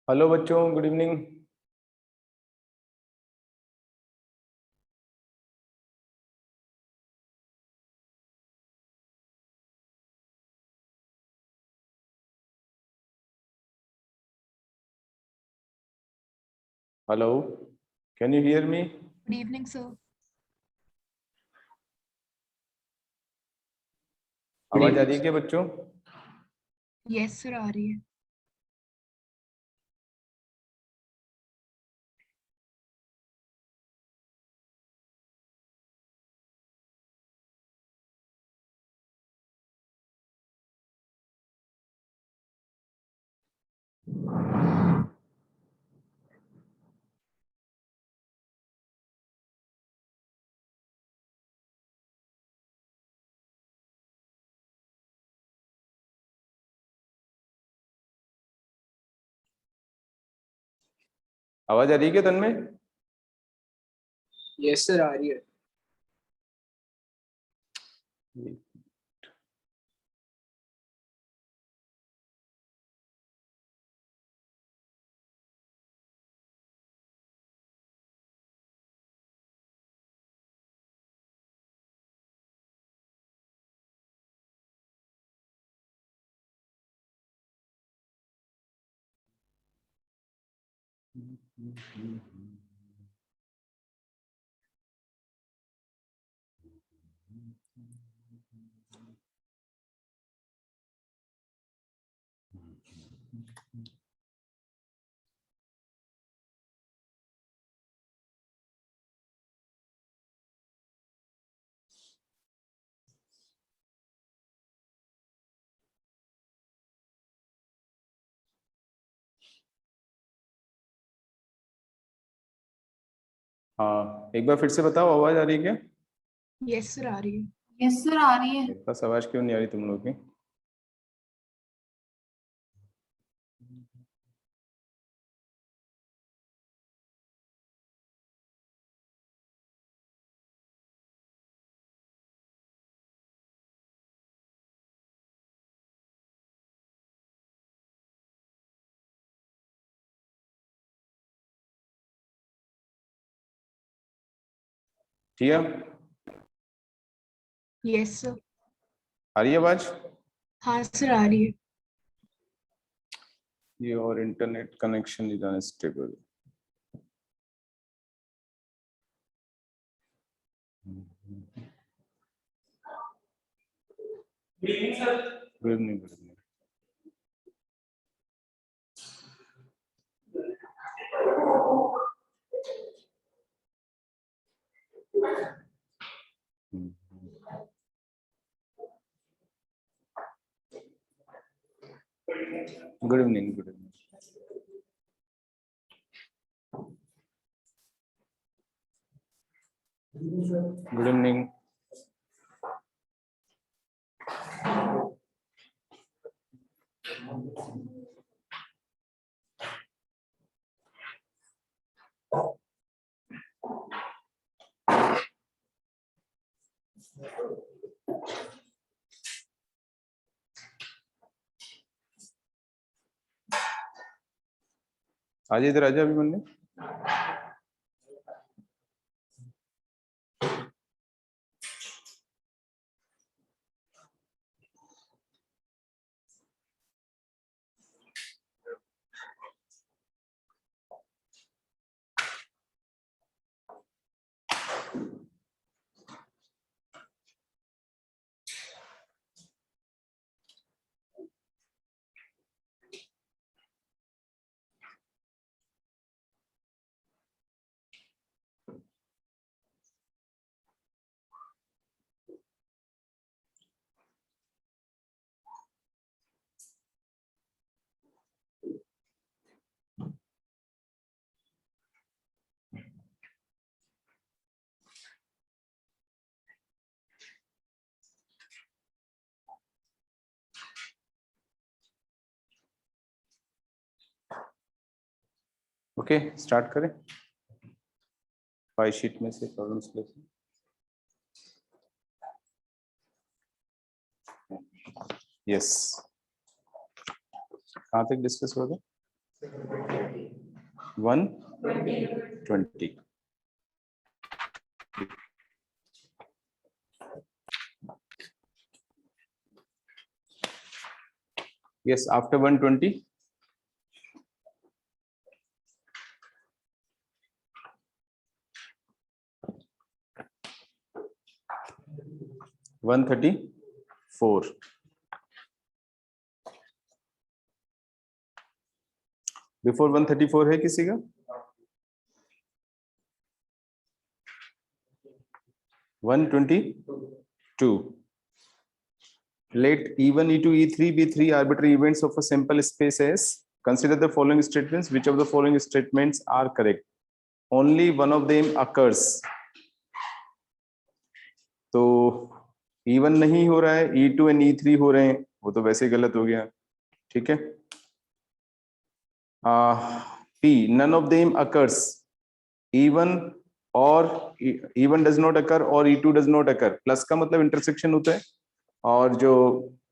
Hello बच्चों, good evening. Hello, can you hear me? Good evening, sir. आवाज आ रही है क्या बच्चों? Yes, sir, आ रही है. आवाज आ रही है क्या तन्मय? यस सर, आ रही है. हाँ, एक बार फिर से बताओ, आवाज आ रही है क्या? Yes, sir, आ रही है. यस सर, आ रही है. मेरे पास आवाज क्यों नहीं आ रही तुम लोग की? ठीक है, Yes, sir. आ रही है आवाज? हाँ सर, आ रही है. ये और internet connection is unstable. Good evening, good evening. Good evening, good evening. Good evening. आज इधर आजा अभिमन्यु। ओके, स्टार्ट करें। 5 शीट में से प्रॉब्लम्स लेते हैं। यस, कहाँ तक डिस्कस हो गया? 120. Yes, after 120. $134. बिफोर 134 है किसी का? 122. Let E1, E2, E3 be three arbitrary events of a sample space S. Consider the following statements. Which of the following statements are correct? Only one of them occurs. तो E1 नहीं हो रहा है, E2 and E3 हो रहे हैं, वो तो वैसे गलत हो गया. ठीक है. P, none of them occurs. E1 और E1 does not occur और E2 does not occur. Plus का मतलब इंटरसेक्शन होता है, और जो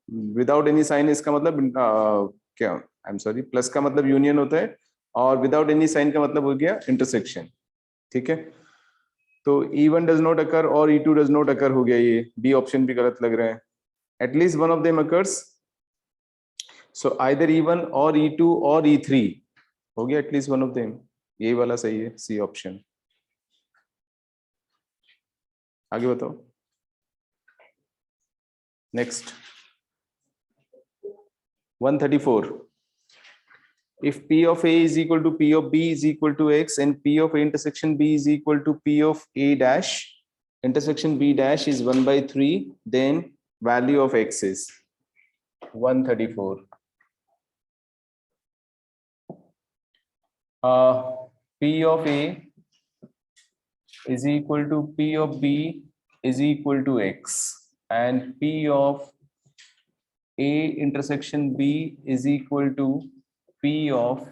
विदाउट एनी साइन इसका मतलब क्या, आई एम सॉरी, प्लस का मतलब यूनियन होता है, और विदाउट एनी साइन का मतलब हो गया इंटरसेक्शन. ठीक है. तो E1 does not occur और E2 does not occur हो गया. ये बी ऑप्शन भी गलत लग रहा है. At least one of them occurs. So either E1 और E2 और E3 हो गया, एटलीस्ट वन ऑफ देम. यही वाला सही है, सी ऑप्शन. आगे बताओ. Next 134. If P of A is equal to P of B is equal to X and P of A intersection B is equal to P of A dash intersection B dash is 1 by 3, then value of X is 134. P of A is equal to P of B is equal to X and P of A intersection B is equal to P of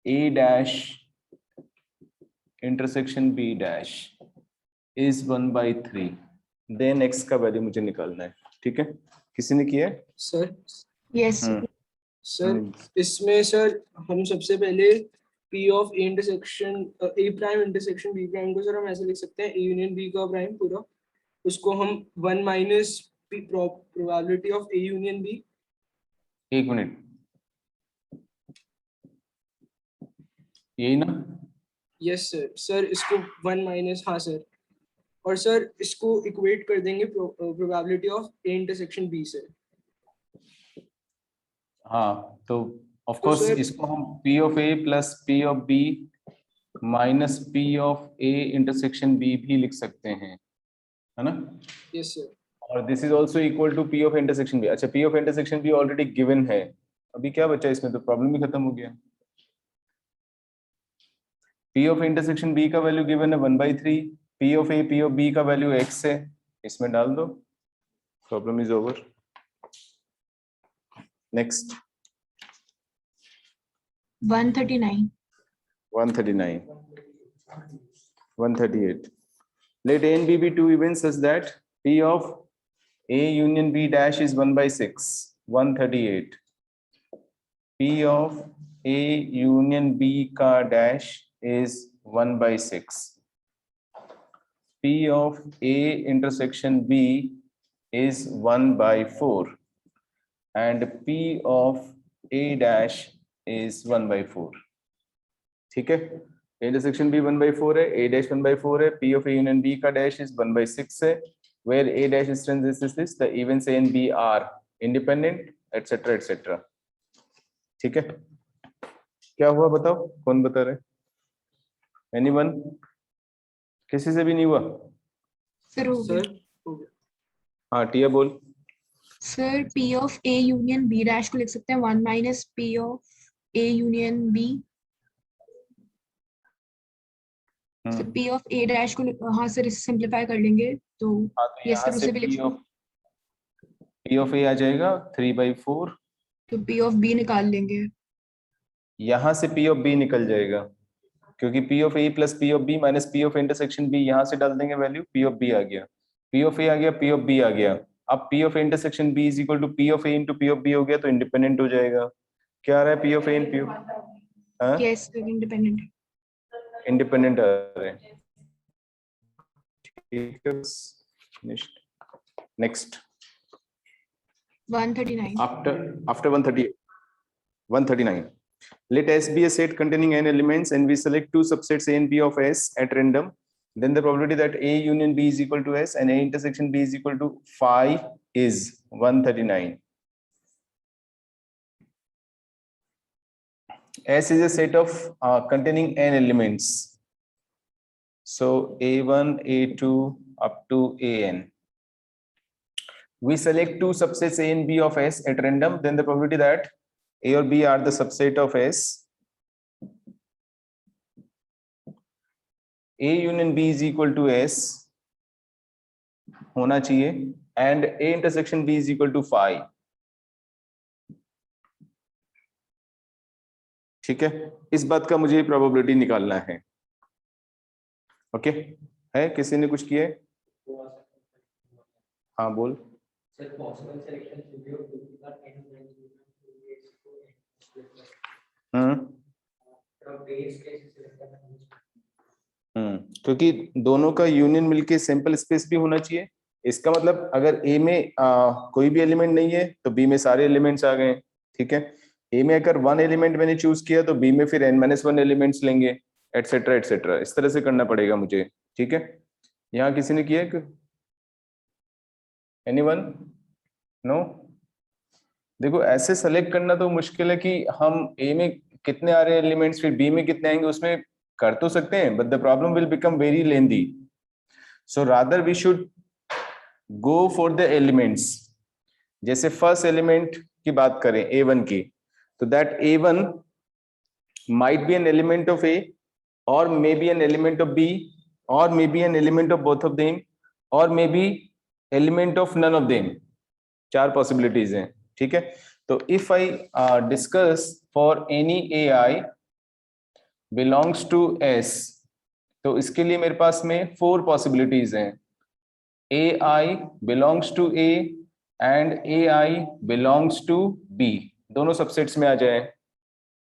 A dash intersection B dash is 1 by 3. Then X का value मुझे निकालना है. ठीक है. किसी ने किया है? Sir Yes. सर इसमें सर हम सबसे पहले P of A intersection A prime intersection B prime को सर हम ऐसे लिख सकते हैं A यूनियन B का प्राइम पूरा, उसको हम 1 minus probability of A union B. एक मिनट, यही ना? Yes sir. सर इसको 1 माइनस, हाँ सर, और सर इसको इक्वेट कर देंगे probability of A intersection B से. हाँ, तो ऑफ तो कोर्स सर- इसको हम P of A plus P of B minus P of A intersection B भी लिख सकते हैं, है ना? Yes sir. और this is also equal to P of intersection B. अच्छा, P of intersection B already given है, अभी क्या बचा इसमें? तो प्रॉब्लम भी खत्म हो गया. P of इंटरसेक्शन B का वैल्यू गिवन है 1 by 3. P of A P of B का वैल्यू X है, इसमें डाल दो, problem is over. Next 139. 139. 138. Let A and B be two events such that P of A union B dash is 1 by 6. 138. P of A union B का dash is 1 by 6. P of A intersection B is 1 by 4. And P of A dash is 1 by 4. ठीक है. Intersection B 1 by 4 है, A dash 1 by 4 है, P of A union B का dash is 1 by 6 है, where A dash is this, the events A and B are independent, etc. etc. ठीक है. क्या हुआ बताओ, कौन बता रहे? Anyone? किसी से भी नहीं हुआ? Sir, हो गया. सर हो गया. हाँ टिया बोल. Sir, P of A union B dash को लिख सकते हैं 1 minus P of A union B. So P of A dash को हाँ सर सिंप्लीफाई कर लेंगे तो हाँ, तो yes यहाँ सर से उसे भी लिख P सकते of A आ जाएगा 3 by 4. तो P of B निकाल लेंगे. यहाँ से P of B निकल जाएगा, क्योंकि P of A plus P of B minus P of intersection B, यहाँ से डाल देंगे वैल्यू, P of B आ गया, P of A आ गया, P of B आ गया. अब P of intersection B is equal to P of A into P of B हो गया, तो इंडिपेंडेंट हो जाएगा. क्या आ रहा है P of A and P of Yes, they're independent. Independent आ रहे हैं. ठीक है. Next 139. after 139. Let S be a set containing n elements and we select two subsets A and B of S at random. Then the probability that A union B is equal to S and A intersection B is equal to phi is 139. S is a set of containing n elements. So A1, A2 up to AN. We select two subsets A and B of S at random. Then the probability that A or B are the subset of S. A union B is equal to S होना चाहिए and A intersection B is equal to phi. ठीक है. इस बात का मुझे probability निकालना है. ओके है. किसी ने कुछ किया है? हाँ बोल. क्योंकि दोनों का यूनियन मिलके सैंपल स्पेस भी होना चाहिए. इसका मतलब अगर ए में कोई भी एलिमेंट नहीं है तो बी में सारे एलिमेंट्स आ गए. ठीक है. ए में अगर वन एलिमेंट मैंने चूज किया तो बी में फिर n-1 एलिमेंट्स लेंगे एटसेट्रा एटसेट्रा. इस तरह से करना पड़ेगा मुझे. ठीक है. यहाँ किसी ने किया? एनीवन? नो. देखो ऐसे सेलेक्ट करना तो मुश्किल है कि हम ए में कितने आ रहे हैं एलिमेंट्स फिर बी में कितने आएंगे. उसमें कर तो सकते हैं but the problem will become very lengthy. So rather we should go for the elements. जैसे फर्स्ट एलिमेंट की बात करें A1 की तो that A1 might be an element of A or maybe an element of B or maybe an element of both of them or maybe element of none of them. चार possibilities हैं. ठीक है. तो if I discuss for any AI belongs to S तो इसके लिए मेरे पास में 4 possibilities हैं. AI belongs to A and AI belongs to B. दोनों सबसेट्स में आ जाए.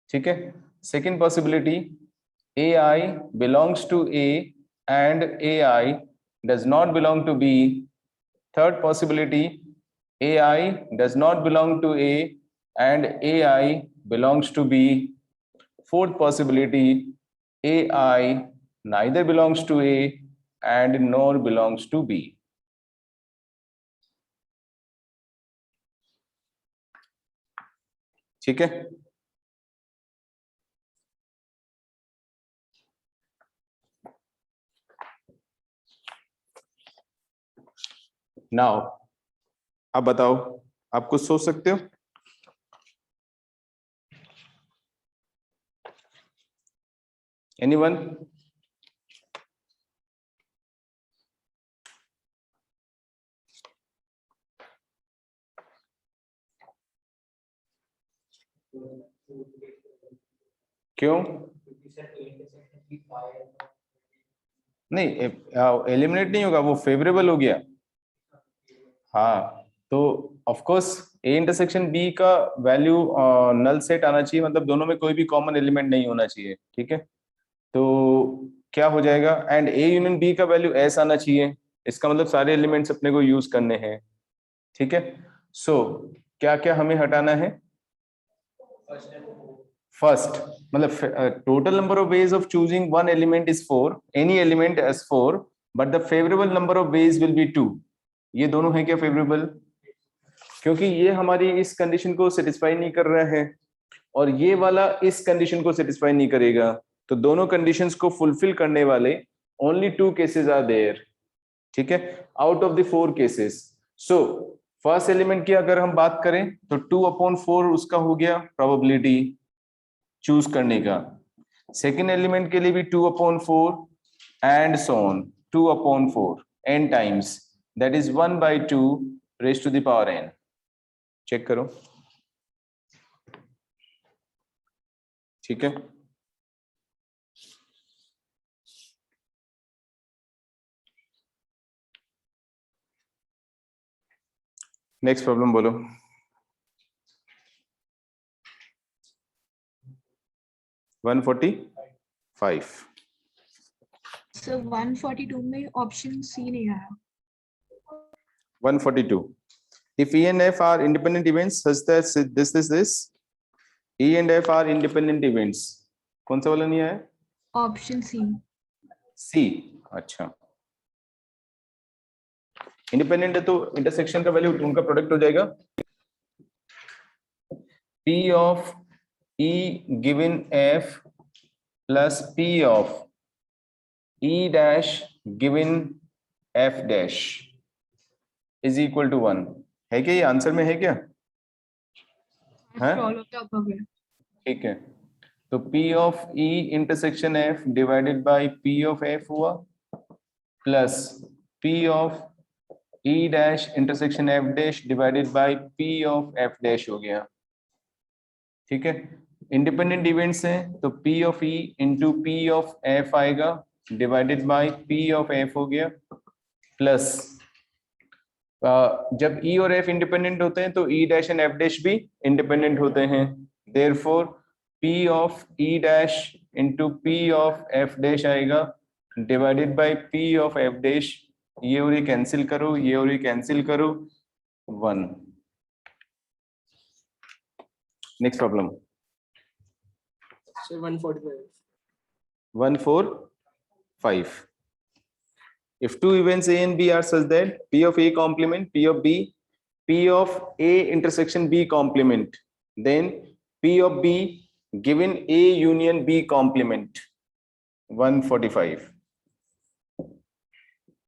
ठीक है. Second possibility, AI belongs to A and AI does not belong to B. Third possibility, AI does not belong to A and AI belongs to B. Fourth possibility, AI neither belongs to A and nor belongs to B. ठीक है. Now अब बताओ आप कुछ सोच सकते हो? Anyone? क्यों नहीं? एलिमिनेट नहीं होगा, वो फेवरेबल हो गया. हाँ तो of course A intersection B का वैल्यू नल सेट आना चाहिए. मतलब दोनों में कोई भी कॉमन एलिमेंट नहीं होना चाहिए. ठीक है. तो क्या हो जाएगा एंड ए यूनियन बी का वैल्यू एस आना चाहिए. इसका मतलब सारे एलिमेंट्स अपने को यूज करने हैं. ठीक है. सो क्या क्या हमें हटाना है? फर्स्ट मतलब total number of ways of choosing one element is 4. Any element as 4 but the favourable number of ways will be 2. ये दोनों हैं क्या फेवरेबल? क्योंकि ये हमारी इस कंडीशन को सेटिस्फाई नहीं कर रहा है और ये वाला इस कंडीशन को सेटिस्फाई नहीं करेगा. तो दोनों कंडीशंस को फुलफिल करने वाले ओनली 2 केसेस आर देयर. ठीक है. Out of the 4 cases. So first element की अगर हम बात करें तो 2/4 उसका हो गया प्रोबेबिलिटी चूज करने का. सेकेंड एलिमेंट के लिए भी 2/4 and so on 2/4 n times. That is 1/2 raised to the power n. Check करो. ठीक है. नेक्स्ट प्रॉब्लम बोलो. 145. सर 142 में ऑप्शन सी नहीं आया. 142. If E and F are independent events such that this E and F are independent events. कौन सा वाला नहीं आया? Option C. सी. अच्छा, इंडिपेंडेंट है तो इंटरसेक्शन का वैल्यू उनका प्रोडक्ट हो जाएगा P of E given F plus P of E dash given F dash is equal to 1. है क्या? ये आंसर में है क्या? हाँ? सॉल्व होता है अब. ठीक है, तो P of E intersection F divided by P of F हुआ plus P of E dash intersection F dash divided by P of F dash हो गया. ठीक है, इंडिपेंडेंट इवेंट्स हैं तो P of E into P of F आएगा divided by P of F हो गया प्लस जब E और F इंडिपेंडेंट होते हैं तो E dash and F dash भी इंडिपेंडेंट होते हैं. Therefore P of E dash into P of F dash आएगा divided by P of F dash. ये और ये कैंसिल करो, ये और ये कैंसिल करो, 1. Next problem. Sir 145. 145. If two events A and B are such that P of A complement P of B, P of A intersection B complement, then P of B given A union B complement. 145.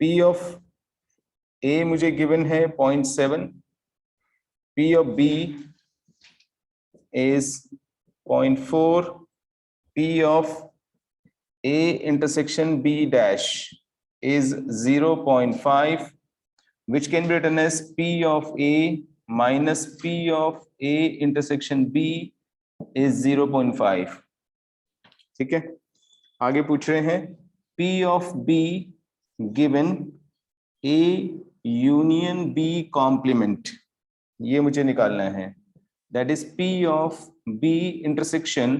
P of A मुझे given है 0.7, P of B is 0.4, P of A intersection B dash is 0.5, which can be written as P of A minus P of A intersection B is 0.5. ठीक है, आगे पूछ रहे हैं P of B given A union B complement. ये मुझे निकालना है. That is P of B intersection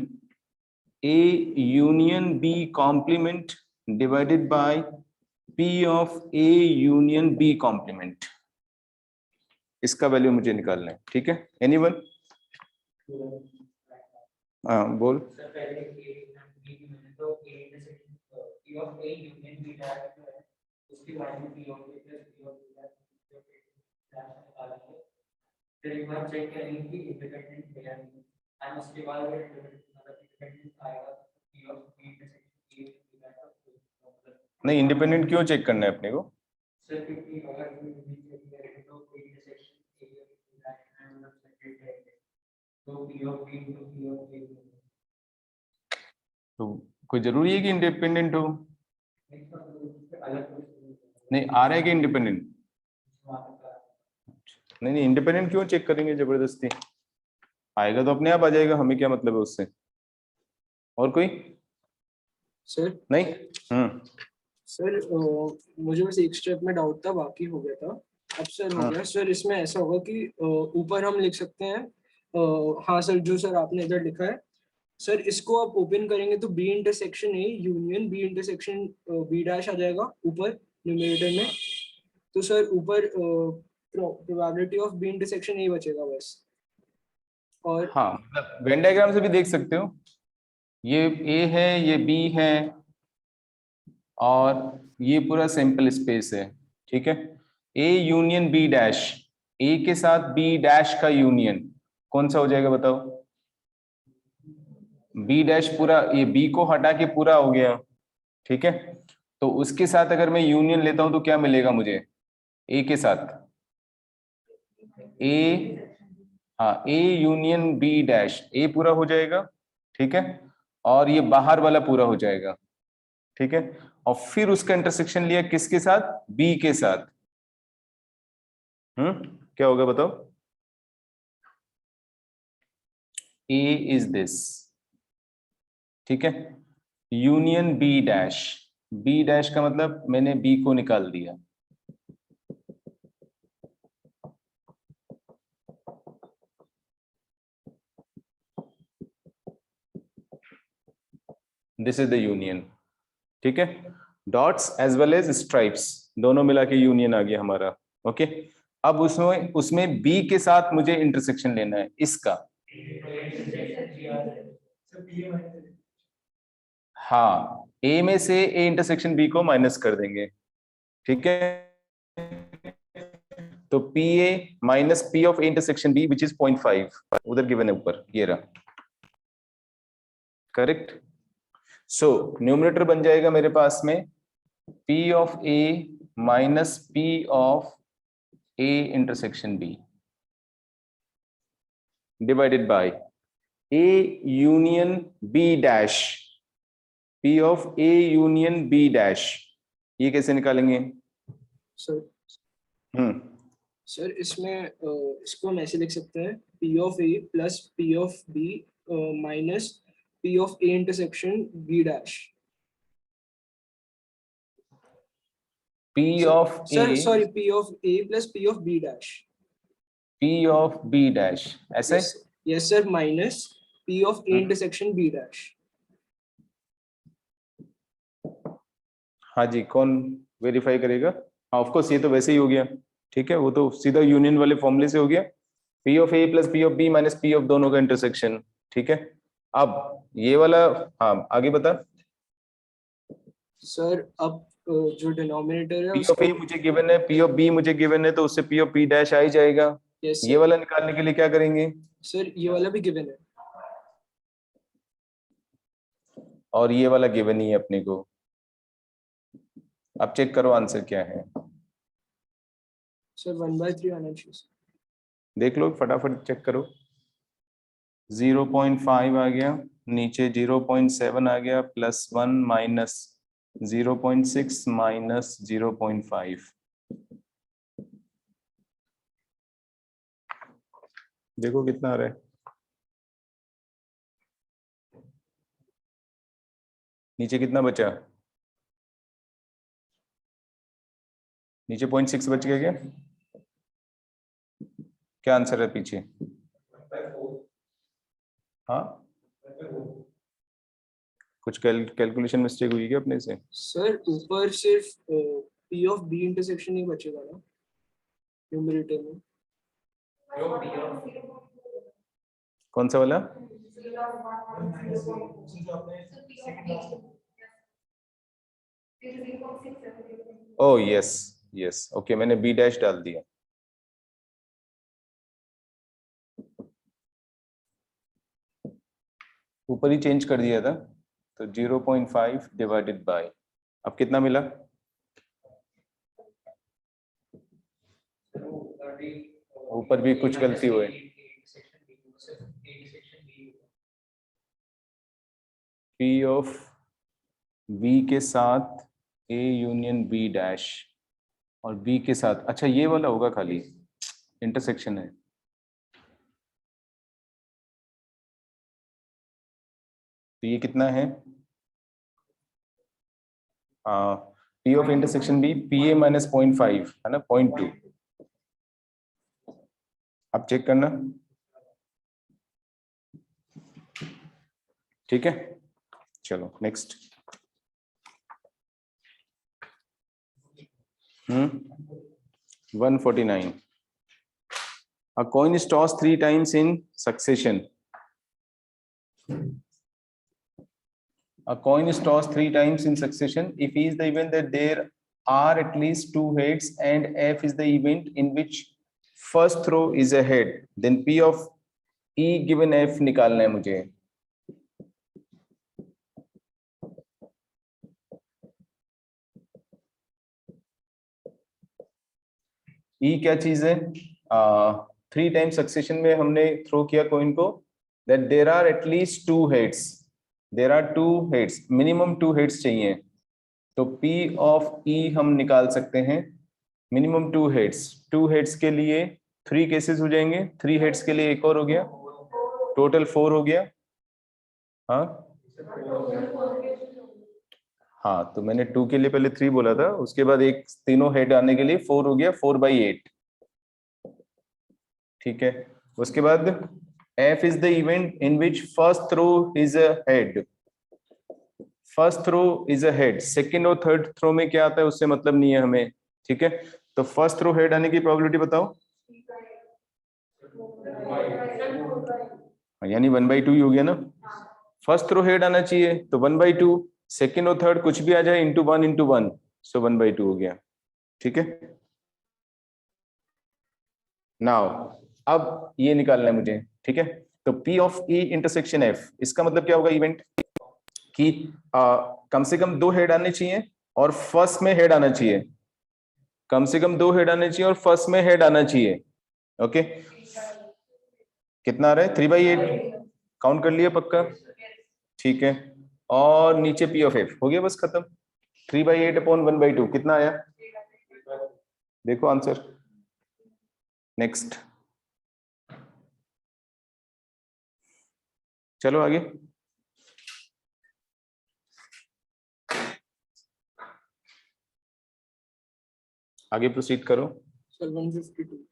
A union B complement divided by P of A union B complement. इसका वैल्यू मुझे निकालना है. ठीक है, एनीवन? हाँ बोल. नहीं, इंडिपेंडेंट क्यों चेक करना है अपने को? तो कोई जरूरी है कि इंडिपेंडेंट हो? नहीं आ रहा है कि इंडिपेंडेंट? नहीं नहीं, इंडिपेंडेंट क्यों चेक करेंगे जबरदस्ती? आएगा तो अपने आप आ जाएगा, हमें क्या मतलब है उससे? और कोई? सर नहीं. सर मुझे बस एक स्टेप में डाउट था, बाकी हो गया था. अब सर हो गया. सर इसमें ऐसा होगा कि ऊपर हम लिख सकते हैं, हाँ सर, जो सर आपने इधर लिखा है सर, इसको आप ओपन करेंगे तो B intersection A union B intersection B dash आ जाएगा ऊपर न्यूमरेटर में. तो सर ऊपर probability of B intersection A बचेगा बस. और हाँ, मतलब वेन डायग्राम से भी देख सकते हो, ये ए है, ये बी है, और ये पूरा सैंपल स्पेस है. ठीक है, ए यूनियन बी डैश, ए के साथ बी डैश का यूनियन कौन सा हो जाएगा बताओ? बी डैश पूरा, ये बी को हटा के पूरा हो गया. ठीक है, तो उसके साथ अगर मैं यूनियन लेता हूं तो क्या मिलेगा मुझे? ए के साथ ए, हाँ, ए यूनियन बी डैश, ए पूरा हो जाएगा. ठीक है, और ये बाहर वाला पूरा हो जाएगा. ठीक है, और फिर उसका इंटरसेक्शन लिया किसके साथ? बी के साथ. क्या होगा बताओ? A is this. ठीक है, union B dash, B dash का मतलब मैंने बी को निकाल दिया. दिस इज द यूनियन, ठीक है। Dots as well as stripes दोनों मिला के यूनियन आ गया हमारा, ओके। अब उसमें उसमें बी के साथ मुझे इंटरसेक्शन लेना है इसका। हाँ, ए में से ए इंटरसेक्शन बी को माइनस कर देंगे, ठीक है। तो P A minus P of A intersection B which is 0.5 उधर गिवन है ऊपर, ये रहा, करेक्ट। सो न्यूमरेटर बन जाएगा मेरे पास में P of A minus P of A intersection B divided by A union B dash, P of A union B dash. ये कैसे निकालेंगे? सर इसमें इसको हम ऐसे लिख सकते हैं P of A plus P of B minus P of A intersection B dash. P of sir A, sorry P of A plus P of B dash, P of B dash, ऐसे। Yes sir, minus P of A intersection B dash. हाँ जी, कौन verify करेगा? हाँ of course, ये तो वैसे ही हो गया, ठीक है, वो तो सीधा यूनियन वाले फॉर्मूले से हो गया, P of A plus P of B minus P of दोनों का इंटरसेक्शन, ठीक है। अब ये वाला, हाँ आगे बता। सर अब जो डिनोमिनेटर है पी ऑफ ए मुझे गिवन है, पी ऑफ बी मुझे गिवन है, तो उससे पी ऑफ बी डैश आ ही जाएगा। यस ये वाला निकालने के लिए क्या करेंगे? सर, ये वाला भी गिवन है और ये वाला गिवन ही है अपने को। अब चेक करो आंसर क्या है, सर 1/3 आना चाहिए। देख लो फटाफट चेक करो। 0.5 आ गया, नीचे 0.7 आ गया, +1 माइनस 0.6 माइनस 0.5, देखो कितना आ रहा है। नीचे कितना बचा? नीचे 0.6 बच गया क्या? क्या आंसर है पीछे? हाँ, कुछ कैलकुलेशन मिस्टेक हुई क्या अपने से? सर ऊपर सिर्फ पी ऑफ बी इंटरसेक्शन ही बचेगा ना न्यूमरेटर में। कौन सा वाला? ओ यस यस, ओके, मैंने बी डैश डाल दिया। ऊपर ही चेंज कर दिया था, तो 0.5 डिवाइडेड बाय, अब कितना मिला? ऊपर भी कुछ गलती हुई, पी ऑफ बी के साथ ए यूनियन बी डैश, और बी के साथ, अच्छा ये वाला होगा, खाली इंटरसेक्शन है। तो ये कितना है? P of intersection B P A minus 0.5 है ना, 0.2। अब चेक करना, ठीक है। चलो next. 149, a coin is tossed 3 times in succession. A coin is tossed 3 times in succession if E is the event that there are at least 2 heads and F is the event in which first throw is a head, then P of E given F निकालना है मुझे। E क्या चीज है? 3 time succession में हमने throw किया coin को, that there are at least 2 heads, there are 2 heads, minimum 2 heads चाहिए, तो P of E हम निकाल सकते हैं मिनिमम 2 heads। 2 heads के लिए 3 केसेस हो जाएंगे, 3 heads के लिए एक और हो गया, टोटल 4 हो गया। हाँ हाँ, तो मैंने 2 के लिए पहले 3 बोला था, उसके बाद एक तीनों हेड आने के लिए 4 हो गया, 4/8, ठीक है। उसके बाद F is the event in which first throw is a head, first throw is a head, second और थर्ड थ्रो में क्या आता है उससे मतलब नहीं है हमें, ठीक है। तो फर्स्ट थ्रो हेड आने की प्रोबेबिलिटी बताओ, यानी 1/2 ही हो गया ना। फर्स्ट थ्रो हेड आना चाहिए तो 1/2, सेकंड और थर्ड कुछ भी आ जाए इंटू 1, सो 1/2 हो गया, ठीक है। नाउ अब ये निकालना है मुझे, ठीक है। तो P of E intersection F, इसका मतलब क्या होगा इवेंट कि कम से कम 2 हेड आने चाहिए और फर्स्ट में हेड आना चाहिए, कम से कम 2 हेड आने चाहिए और फर्स्ट में हेड आना चाहिए, ओके। कितना आ रहा है 3/8, काउंट कर लिया पक्का, ठीक है। और नीचे P ऑफ F हो गया, बस खत्म। 3/8 अपॉन 1/2 कितना आया, देखो आंसर। नेक्स्ट, चलो आगे। आगे प्रोसीड करो। Sir 152।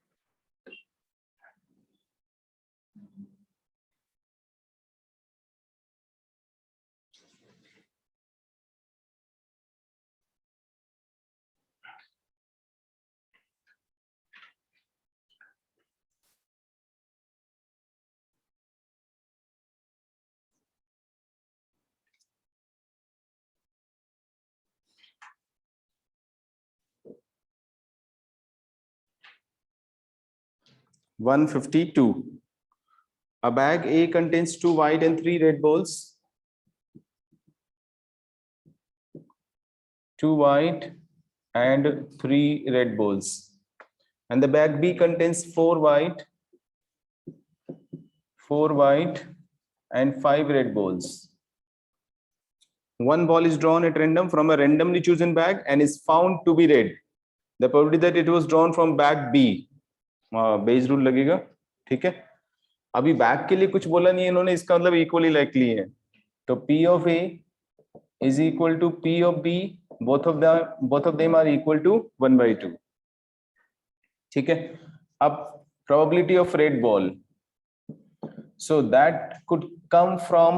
One 152. A bag A contains 2 white and 3 red balls. 2 white and 3 red balls. And the bag B contains 4 white and 5 red balls. One ball is drawn at random from a randomly chosen bag and is found to be red. The probability that it was drawn from bag B. Bayes rule लगेगा, ठीक है। अभी bag के लिए कुछ बोला नहीं है इन्होंने, इसका मतलब इक्वली लाइकली है। तो P of A is equal to P of B, both of them are equal to 1/2, ठीक है। अब probability of red ball, so that could come from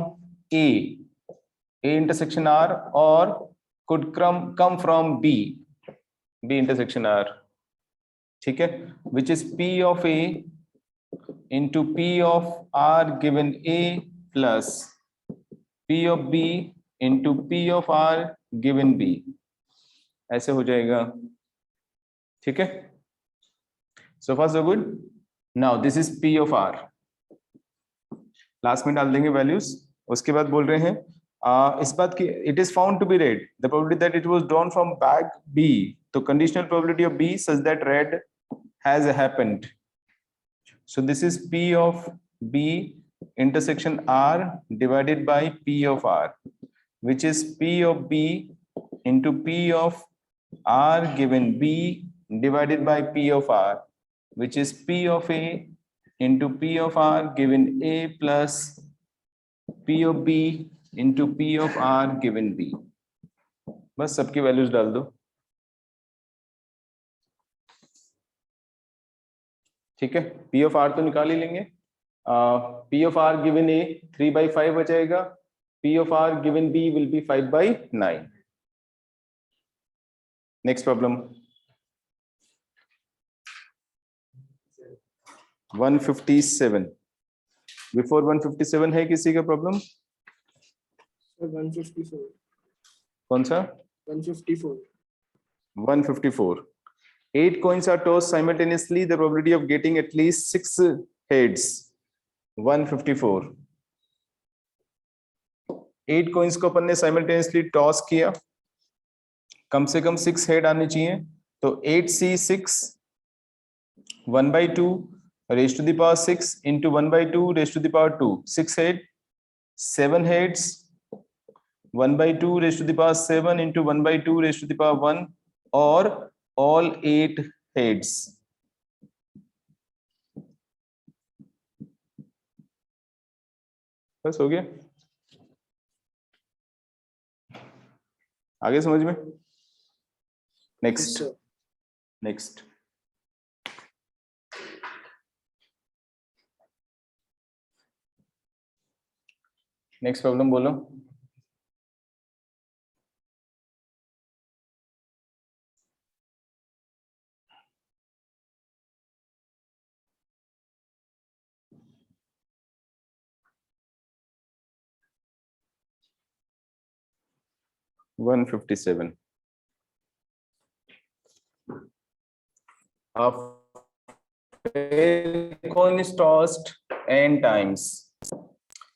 A intersection R, or could come from B intersection R, ठीक है, which is P of A into P of R given A plus P of B into P of R given B, ऐसे हो जाएगा, ठीक है। So far so good. Now this is P of R. Last में डाल देंगे values. उसके बाद बोल रहे हैं इस बात की, it is found to be red, the probability that it was drawn from bag B, तो conditional probability of B such that red has happened. So this is P of B intersection R divided by P of R, which is P of B into P of R given B divided by P of R, which is P of A into P of R given A plus P of B into P of R given B। बस सबकी values डाल दो, ठीक है। P of R तो निकाल ही लेंगे। P of R given A 3/5 हो जाएगा, P of R given B will be 5/9। Next problem 157। Before 157 है किसी का प्रॉब्लम? सर 154। कौन सा? 154। 154। 8 coins are tossed simultaneously. The probability of getting at least 6 heads 154। 8 coins को अपन ने simultaneously toss किया, कम से कम 6 हेड आने चाहिए, तो 8C6 1/2 raised to the power 6 into 1/2 raised to the power 2, 6 head, 7 heads 1/2 raised to the power 7 into 1/2 raised to the power 1, or all 8 heads। बस हो गया, आगे समझ में। नेक्स्ट नेक्स्ट नेक्स्ट प्रॉब्लम बोलो। 157. A coin is tossed n times.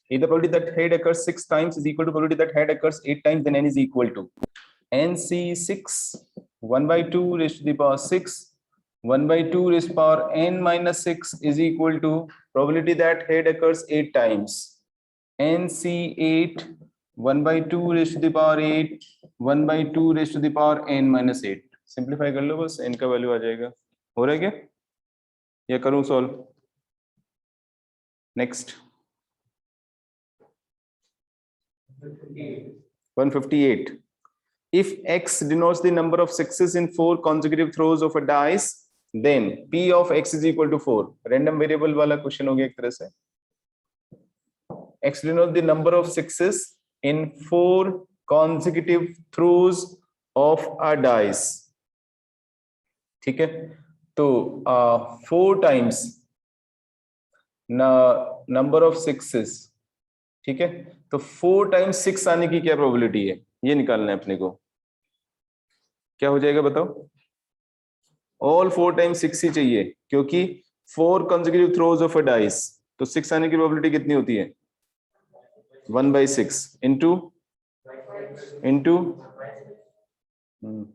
If the probability that head occurs 6 times is equal to probability that head occurs 8 times, then n is equal to NC6 1 by 2 raised to the power 6 1 by 2 raised to the power n minus 6 is equal to probability that head occurs 8 times. NC8 1 by 2 raised to the power 8 1 by 2 raised to the power n minus 8. Simplify कर लो बस, n का value आ जाएगा. हो रहा है क्या या करूं solve? Next 158. If x denotes the number of sixes in 4 consecutive throws of a dice, then p of x is equal to 4. Random variable वाला क्वेश्चन हो गया एक तरह से. X denotes the number of sixes in 4 consecutive throws of a dice. ठीक है, तो 4 times number of sixes. ठीक है, तो 4 times 6 आने की क्या प्रोबेबिलिटी है, ये निकालना है अपने को. क्या हो जाएगा बताओ? ऑल 4 times 6 ही चाहिए, क्योंकि 4 consecutive throws of a dice, तो 6 आने की प्रोबेबिलिटी कितनी होती है? 1 by 6 इंटू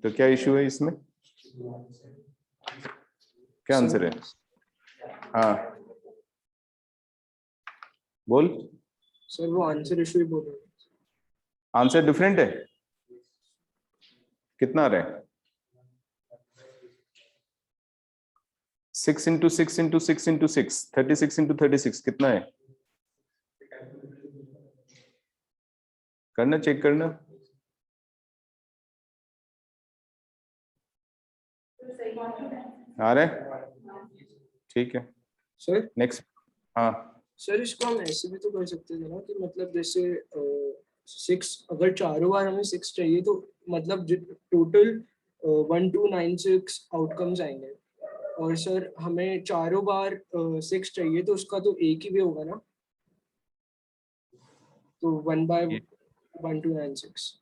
तो क्या इशू है इसमें? क्या आंसर है? हाँ बोल. सर वो आंसर इशू ही बोल रहे हैं. आंसर डिफरेंट है. कितना आ रहा है? 6 इंटू 6 इंटू 6 इंटू 6 36 इंटू 36 कितना है? करना, चेक करना. आ रहा है? ठीक है, सर नेक्स्ट. हाँ सर इसको हम ऐसे भी तो कर सकते थे ना कि मतलब जैसे 6 अगर चारों बार हमें 6 चाहिए तो मतलब टोटल 1296 आउटकम्स आएंगे. और सर हमें चारों बार 6 चाहिए तो उसका तो एक ही वे होगा ना, तो 1 by 1296.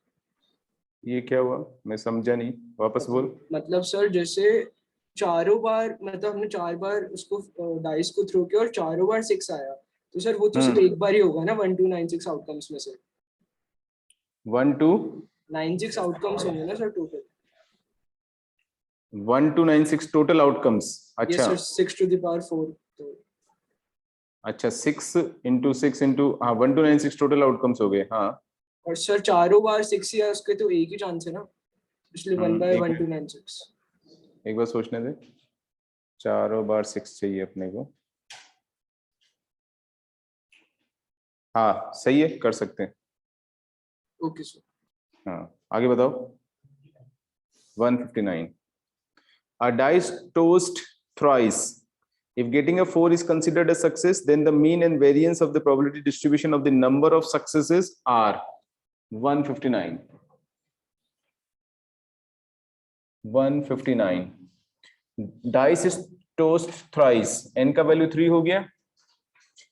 ये क्या हुआ, मैं समझा नहीं, वापस बोल. मतलब सर जैसे चारों बार मतलब हमने 4 बार उसको डाइस को थ्रो किया और चारों बार 6 आया, तो सर वो तो सिर्फ एक बार ही होगा ना 1296 आउटकम्स में से. 1 to 96 आउटकम्स होंगे ना sir total. 1 to 96 total outcomes. Yes अच्छा सर 6 to the power 4. तो अच्छा 6 इंटू 6 इंटू, हाँ 1 to 96 टोटल आउटकम्स हो गए. हाँ और सर चारों बार 6 ही है उसके, तो एक ही चांस है ना, इसलिए 1 by 1296. एक बार सोचने दे. चारों बार 6 चाहिए अपने को. हाँ सही है, कर सकते हैं. Okay sir. हाँ आगे बताओ. 159. A dice tossed thrice. If getting a 4 is considered a success, then the mean and variance of the probability distribution of the number of successes are 159. 159. Dice is tossed thrice. N का value 3 हो गया.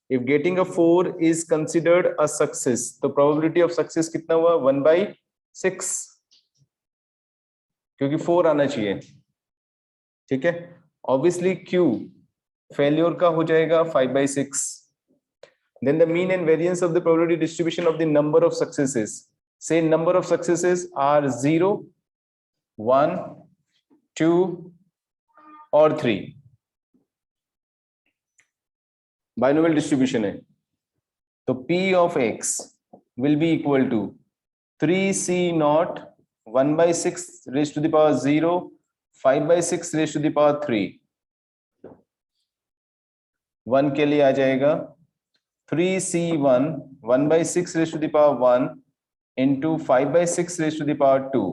If getting a 4 is considered a success, तो probability of success कितना हुआ? 1 by 6, क्योंकि 4 आना चाहिए. ठीक है, obviously Q failure का हो जाएगा 5 by 6. Then the mean and variance of the probability distribution of the number of successes. Say number of successes are 0, 1, 2 or 3. Binomial distribution है, तो P of x will be equal to 3C naught 1 by 6 raised to the power 0, 5 by 6 raised to the power 3. 1 के लिए आ जाएगा 3C1 1 by 6 raised to the power 1 into 5 by 6 raised to the power 2.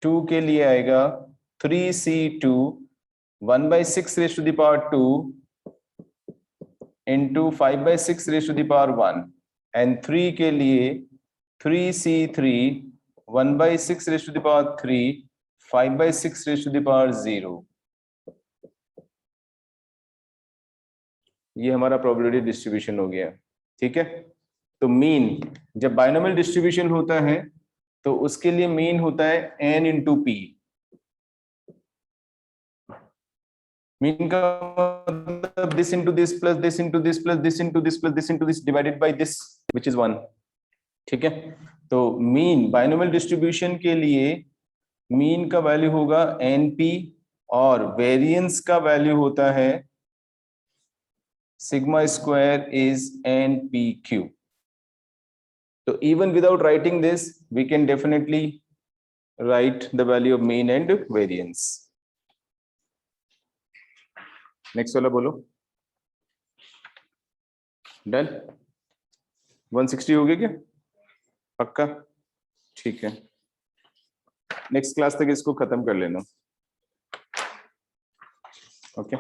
2 के लिए आएगा 3C2 1 by 6 raised to the power 2 into 5 by 6 raised to the power 1. And 3 के लिए 3C3 1 by 6 raised to the power 3 5 by 6 raised to the power 0. ये हमारा probability distribution हो गया. ठीक है, तो मीन जब बाइनोमियल डिस्ट्रीब्यूशन होता है तो उसके लिए मीन होता है n इंटू पी। मीन का मतलब this into this plus this into this plus this into this plus this into this divided by this which is 1। ठीक है, तो मीन बाइनोमियल डिस्ट्रीब्यूशन के लिए मीन का वैल्यू होगा np और वेरिएंस का वैल्यू होता है सिग्मा स्क्वायर इज npq। तो even without writing this we can definitely write the value of mean and variance। Next वाला बोलो। डन, 160 हो गया क्या? पक्का? ठीक है, नेक्स्ट क्लास तक इसको खत्म कर लेना। ओके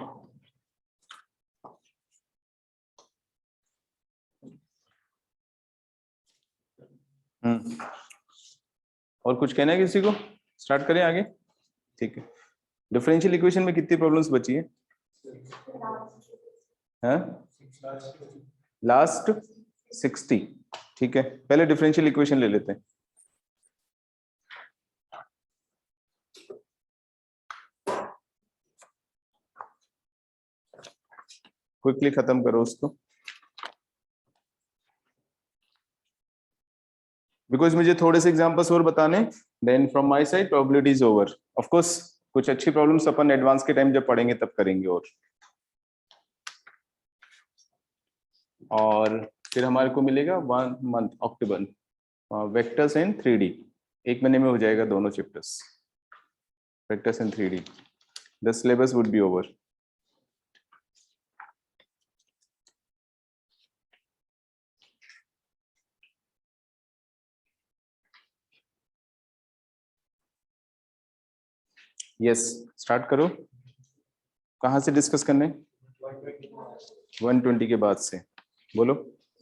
और कुछ कहना है किसी को? स्टार्ट करें आगे? ठीक है, डिफरेंशियल इक्वेशन में कितनी प्रॉब्लम्स बची है? लास्ट 60। ठीक है, पहले डिफरेंशियल इक्वेशन ले लेते हैं। क्विकली खत्म करो उसको, बिकॉज मुझे थोड़े से एग्जांपल्स और बताने, then from my side probability is over. Of course कुछ अच्छी प्रॉब्लम्स अपन एडवांस के टाइम जब पढ़ेंगे तब करेंगे। और फिर हमारे को मिलेगा 1 month October vectors in 3D। एक महीने में हो जाएगा दोनों chapters, vectors in 3D। The syllabus would be over. Yes, start करो। कहाँ से डिस्कस करने? 120 के बाद से बोलो।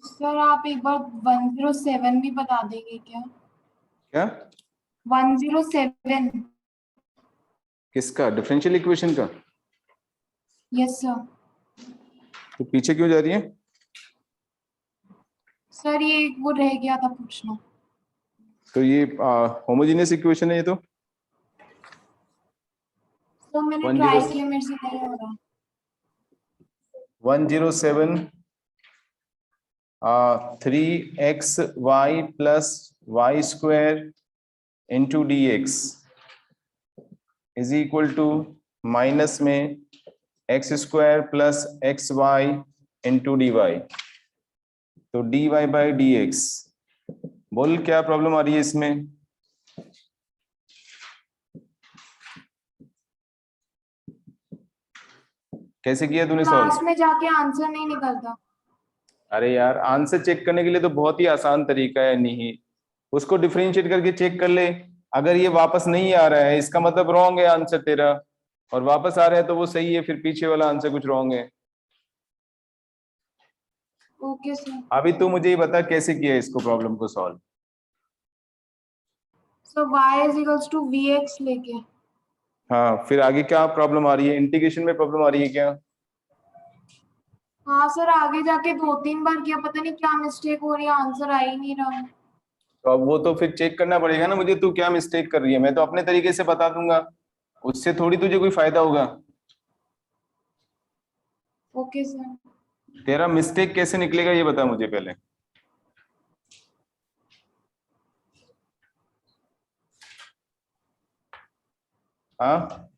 सर आप एक बार 107 भी बता देंगे क्या? क्या? 107। किसका? डिफरेंशियल इक्वेशन का? Yes sir. तो पीछे क्यों जा रही है? सर ये वो रह गया था पूछना। तो ये होमोजेनियस इक्वेशन है ये तो। तो मैंने 107 ट्राई किया, मेरे से नहीं हो रहा। 107 3xy plus y square into dx is equal to minus में x square plus xy into dy। तो dy by dx। बोल क्या प्रॉब्लम आ रही है इसमें? कैसे किया तूने सॉल्व? क्लास में जाके आंसर नहीं निकलता। अरे यार, आंसर चेक करने के लिए तो बहुत ही आसान तरीका है नहीं, उसको डिफरेंशिएट करके चेक कर ले। अगर ये वापस नहीं आ रहा है इसका मतलब रॉन्ग है आंसर तेरा, और वापस आ रहा है तो वो सही है, फिर पीछे वाला आंसर कुछ रॉन्ग है। Okay sir. अभी तू मुझे ये बता कैसे किया इसको, प्रॉब्लम को solve? So y is equals to vx लेके। हाँ, फिर आगे क्या प्रॉब्लम आ रही है? इंटीग्रेशन में प्रॉब्लम आ रही है क्या? हाँ सर, आगे जाके 2-3 बार किया, पता नहीं क्या मिस्टेक हो रही है, आंसर आ ही नहीं रहा। तो अब वो तो फिर चेक करना पड़ेगा ना मुझे, तू क्या मिस्टेक कर रही है। मैं तो अपने तरीके से बता दूंगा, उससे थोड़ी तुझे कोई फायदा होगा। Okay sir. तेरा मिस्टेक कैसे निकलेगा ये बता मुझे पहले। हाँ,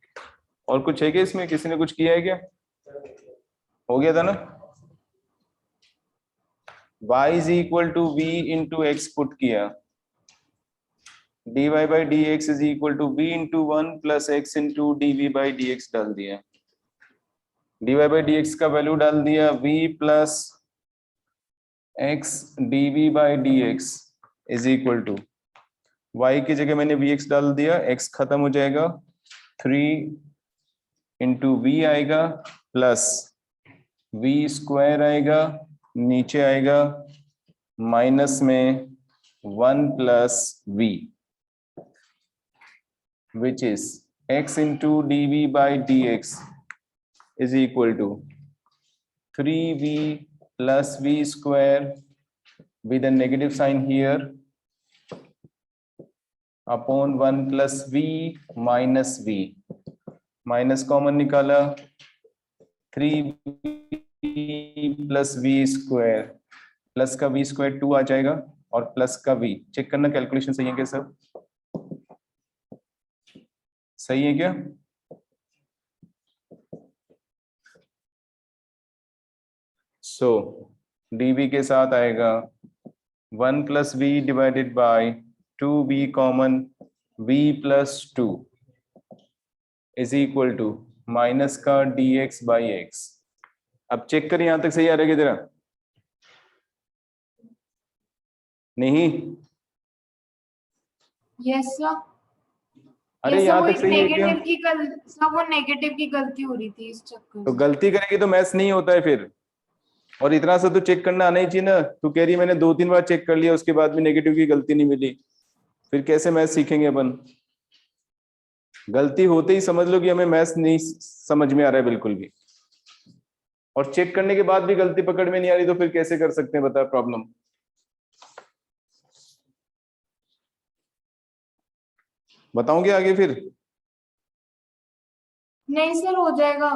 और कुछ है क्या इसमें? किसी ने कुछ किया है क्या? हो गया था ना? y is equal to v into x put किया, dy by dx is equal to v into 1 plus x into dv by dx डाल दिया, dy by dx का वैल्यू डाल दिया v plus x dv by dx is equal to y की जगह मैंने vx डाल दिया, x खत्म हो जाएगा, 3 into v आएगा प्लस v स्क्वायर आएगा, नीचे आएगा माइनस में 1 plus v which is x into dv by dx is equal to 3v plus v square with a negative sign here upon 1 plus v minus v, minus common निकाला 3 plus v square, plus का v square 2 आ जाएगा और plus का we, check करना calculation सही है क्या सब? सही है क्या? सो dv के साथ आएगा 1 plus v divided by 2v common v plus 2 is equal to minus का dx बाई एक्स। अब चेक कर, यहां तक सही आ रहा है तेरा? नहीं? Yes sir. अरे ये सब यहाँ वो तक सही है क्या? सब वो नेगेटिव की गलती हो रही थी इस चक्कर तो में। गलती करेगी तो मैथ्स नहीं होता है फिर। और इतना सा तो चेक करना आना ही चाहिए ना। तू कह रही मैंने 2-3 बार चेक कर लिया उसके बाद भी नेगेटिव की गलती नहीं मिली, फिर कैसे मैथ्स सीखेंगे अपन? गलती होते ही समझ लो कि हमें मैथ्स नहीं समझ में आ रहा है बिल्कुल भी, और चेक करने के बाद भी गलती पकड़ में नहीं आ रही तो फिर कैसे कर सकते हैं बता प्रॉब्लम? बताऊं क्या आगे फिर? नहीं सर, हो जाएगा।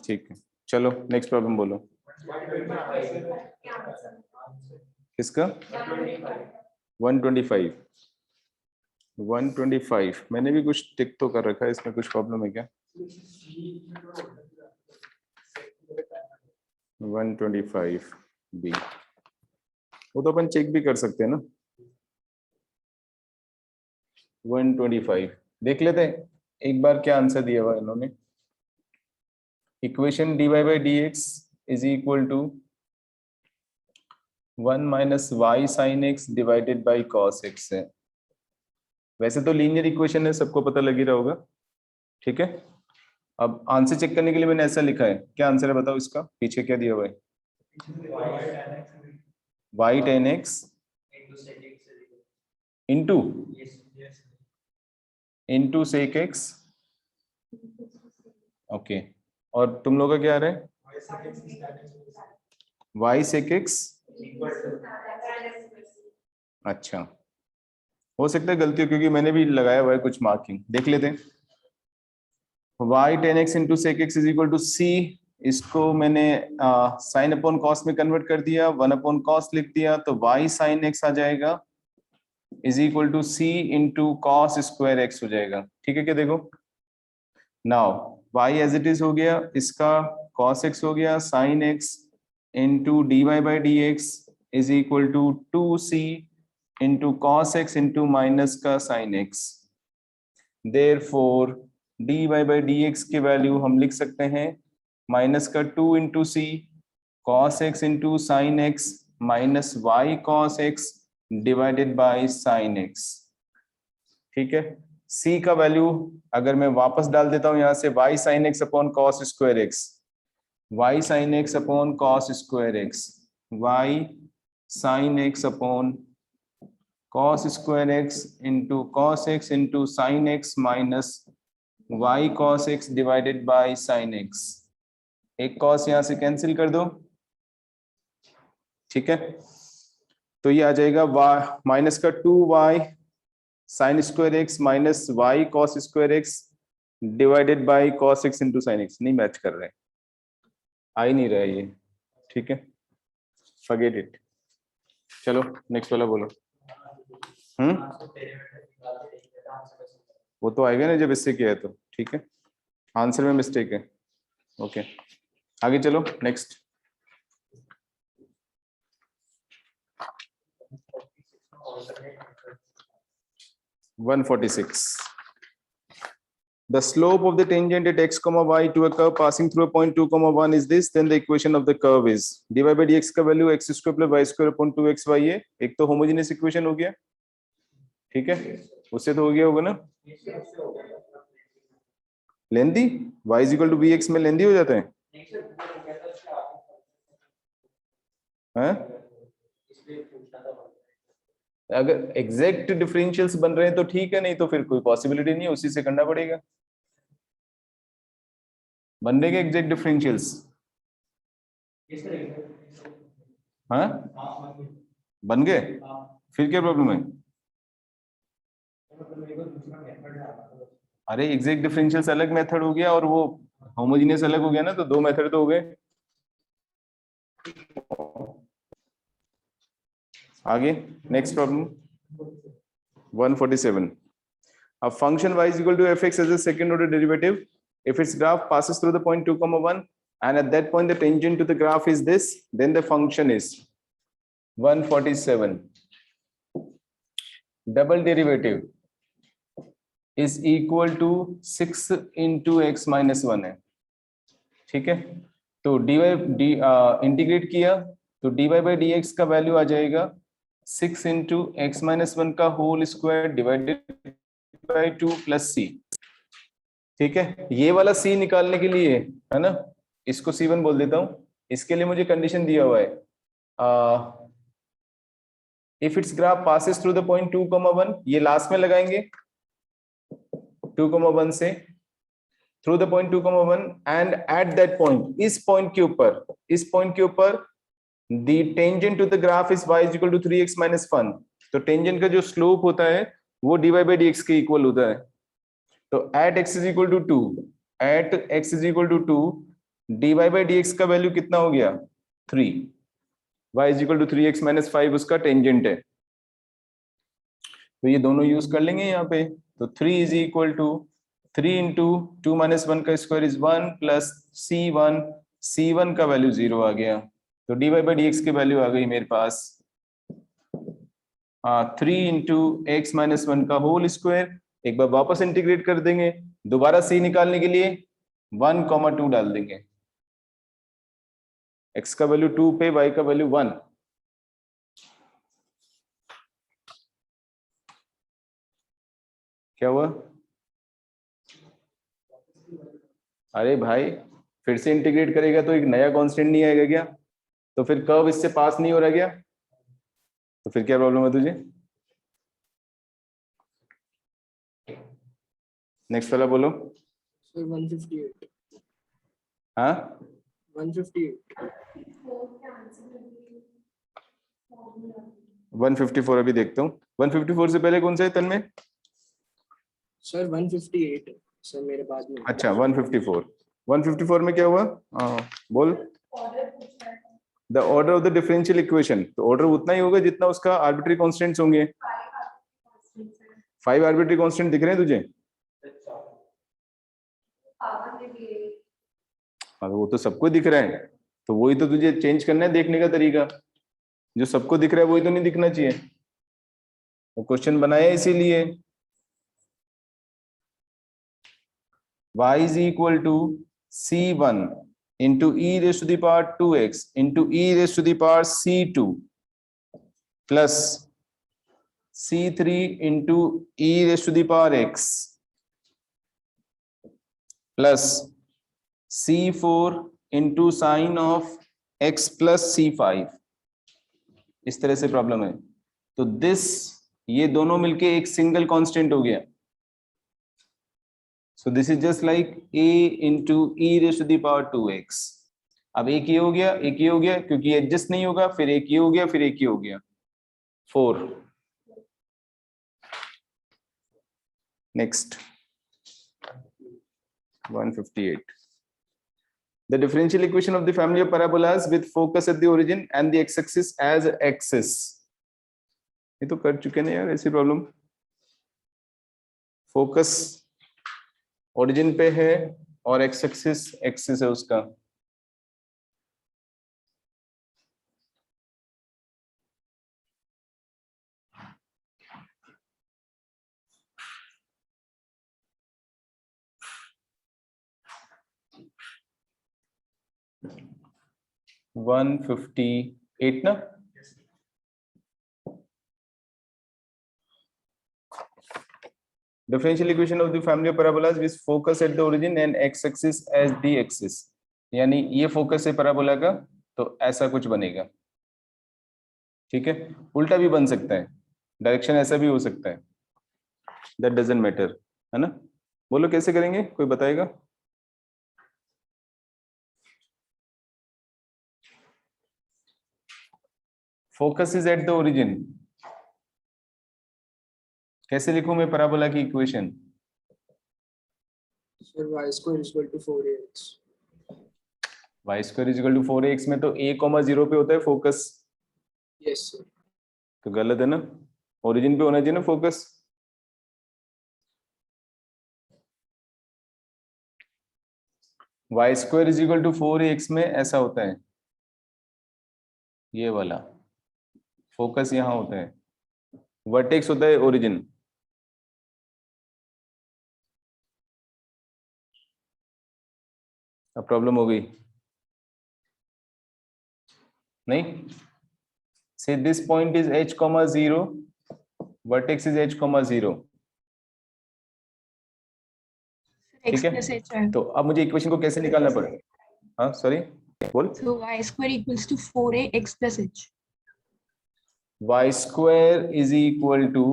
ठीक है चलो नेक्स्ट प्रॉब्लम बोलो। किसका? 125। 125 मैंने भी कुछ टिक तो कर रखा है, इसमें कुछ प्रॉब्लम है क्या? 125 बी, वो तो अपन चेक भी कर सकते हैं ना। 125 देख लेते हैं एक बार क्या आंसर दिया हुआ है इन्होंने। Equation dy by dx is equal to 1 minus y sine x divided by cos x है। वैसे तो लीनियर इक्वेशन है, सबको पता लग ही रहा होगा, ठीक है। अब आंसर चेक करने के लिए मैंने ऐसा लिखा है, क्या आंसर है बताओ इसका? पीछे क्या दिया हुआ है? Y tan x into sec x, okay. और तुम लोग का क्या आ रहा है? वाई सेक एक्स, अच्छा हो सकता है गलती हो क्योंकि मैंने भी लगाया हुआ है कुछ मार्किंग, देख लेते हैं। Y tan x into sec x is equal to c, इसको मैंने साइन अपॉन कॉस में कन्वर्ट कर दिया, 1 अपॉन कॉस लिख दिया, तो वाई साइन एक्स आ जाएगा is equal to c into cos square x हो जाएगा, ठीक है क्या? देखो now y as it is हो गया, इसका कॉस एक्स हो गया, sine x into d y by d x is equal to 2c into cos x into minus का sine x. Therefore d y by d x की value हम लिख सकते हैं माइनस का 2 into c cos x into sine x minus y cos x divided by sine x, ठीक है। c का वैल्यू अगर मैं वापस डाल देता हूं यहां से, y sine x upon cos square x, y sine x upon cos square x, y sine x upon cos square x into cos x into sine x minus y cos x divided by sine x. एक cos यहां से cancel कर दो, ठीक है। तो ये आ जाएगा माइनस का 2y sine square x minus y cos square x divided by cos x into sine x. नहीं मैच कर रहे, आ ही नहीं रहा है ये, ठीक है, फॉरगेट इट। चलो नेक्स्ट वाला बोलो। वो तो आएगा ना जब इससे किया है तो, ठीक है। आंसर में मिस्टेक है, ओके आगे चलो next. One 146 the slope of the tangent at x comma y to a curve passing through a point 2 comma 1 is this, then the equation of the curve is dy by dx का value x square plus y square upon 2xy है। एक तो homogeneous equation हो गया, ठीक है, उससे तो हो गया होगा ना lengthy, y is equal to bx में लेंदी हो जाता है, हैं? अगर एग्जैक्ट डिफरेंशियल्स बन रहे हैं तो ठीक है, नहीं तो फिर कोई पॉसिबिलिटी नहीं है, उसी से करना पड़ेगा। बन रहे एग्जैक्ट डिफरेंशियल्स, हाँ बन गए, फिर क्या प्रॉब्लम है? अरे एग्जैक्ट डिफरेंशियल अलग मेथड हो गया और वो होमोजेनियस अलग हो गया ना, तो दो मेथड तो हो गए। आगे next problem 147. A function y is equal to fx as a second order derivative if its graph passes through the point 2, 1 and at that point the tangent to the graph is this, then the function is 147. Double derivative is equal to 6 into x minus 1 है, ठीक है। तो dy integrate किया तो dy by dx का value आ जाएगा 6 into x minus 1 का whole square divided by 2 plus c, ठीक है। ये वाला c निकालने के लिए है ना, इसको c1 बोल देता हूं। इसके लिए मुझे कंडीशन दिया हुआ है if its graph passes through the point 2, 1, ये लास्ट में लगाएंगे 2, 1 से through the point 2, 1 and at that point, इस पॉइंट के ऊपर the tangent to the graph is y equal to 3x minus 1। तो टेंजेंट का जो स्लोप होता है वो dy by dx के इक्वल होता है। तो at x is equal to 2, at x is equal to 2, dy by dx का वैल्यू कितना हो गया 3, y is equal to 3x minus 5 उसका टेंजेंट है। तो ये दोनों यूज कर लेंगे यहाँ पे। तो 3 is equal to 3 into 2 minus 1 का स्क्वायर इज 1 प्लस c1 का वैल्यू 0 आ गया। तो dy by dx की वैल्यू आ गई मेरे पास 3 इंटू एक्स माइनस 1 का होल स्क्वायर। एक बार वापस इंटीग्रेट कर देंगे, दोबारा c निकालने के लिए 1, 2 डाल देंगे। x का वैल्यू 2 पे y का वैल्यू 1। क्या हुआ? अरे भाई फिर से इंटीग्रेट करेगा तो एक नया कांस्टेंट नहीं आएगा क्या? तो फिर कर्व इससे पास नहीं हो रहा क्या? तो फिर क्या प्रॉब्लम है तुझे? नेक्स्ट वाला बोलो। सर 158। हाँ 158। 154 अभी देखता हूँ। 154 से पहले कौन सा है तन्मय? सर 158 सर मेरे पास में। अच्छा 154 में क्या हुआ? बोल। The order of the differential equation, तो ऑर्डर उतना ही होगा जितना उसका आर्बिट्री कांस्टेंट्स होंगे। 5 आर्बिट्री कांस्टेंट दिख रहे हैं तुझे? हाँ वो तो सबको दिख रहा है, तो वही तो तुझे चेंज करना है देखने का तरीका। जो सबको दिख रहा है वही तो नहीं दिखना चाहिए। वो क्वेश्चन बनाया इसीलिए। y is equal to c1 into e raised to the power 2x into e raised to the power c2 plus c3 into e raised to the power x plus c4 into sine of x plus c5। इस तरह से problem है। तो this ये दोनों मिलके एक single constant हो गया। So this is just like a into e raised to the power 2x। अब एक ये हो गया, एक ये हो गया, क्योंकि एडजस्ट नहीं होगा, फिर एक ये हो गया, फिर एक ये हो गया 4। Next 158. The differential equation of the family of parabolas with focus at the origin and the x-axis as axis। ये तो कर चुके ना यार ऐसी प्रॉब्लम। फोकस ओरिजिन पे है और एक्स एक्सिस है उसका। yes. 158 ना? Differential equation of the family of parabolas with focus at the origin and x-axis as the axis। यानी ये फोकस है पैराबोला का, तो ऐसा कुछ बनेगा। ठीक है, उल्टा भी बन सकता है, डायरेक्शन ऐसा भी हो सकता है, दैट डजंट मैटर, है ना। बोलो कैसे करेंगे, कोई बताएगा? Focus is at the origin, कैसे लिखूं मैं पैराबोला की equation? Sir y square is equal to 4ax. Y square is equal to 4x में तो a,0 पे होता है फोकस, Yes sir. तो गलत है ना, ओरिजिन पे होना चाहिए ना focus. Y square is equal to 4x में ऐसा होता है, ये वाला फोकस यहाँ होता है, वर्टेक्स होता है ओरिजिन। अब प्रॉब्लम हो गई नहीं? से this point is h,0, vertex is h,0, x ठीक है। plus h है। तो अब मुझे इक्वेशन को कैसे निकालना पड़ेगा? हाँ सॉरी बोल। So y square equals to 4ax plus h. Y square is equal to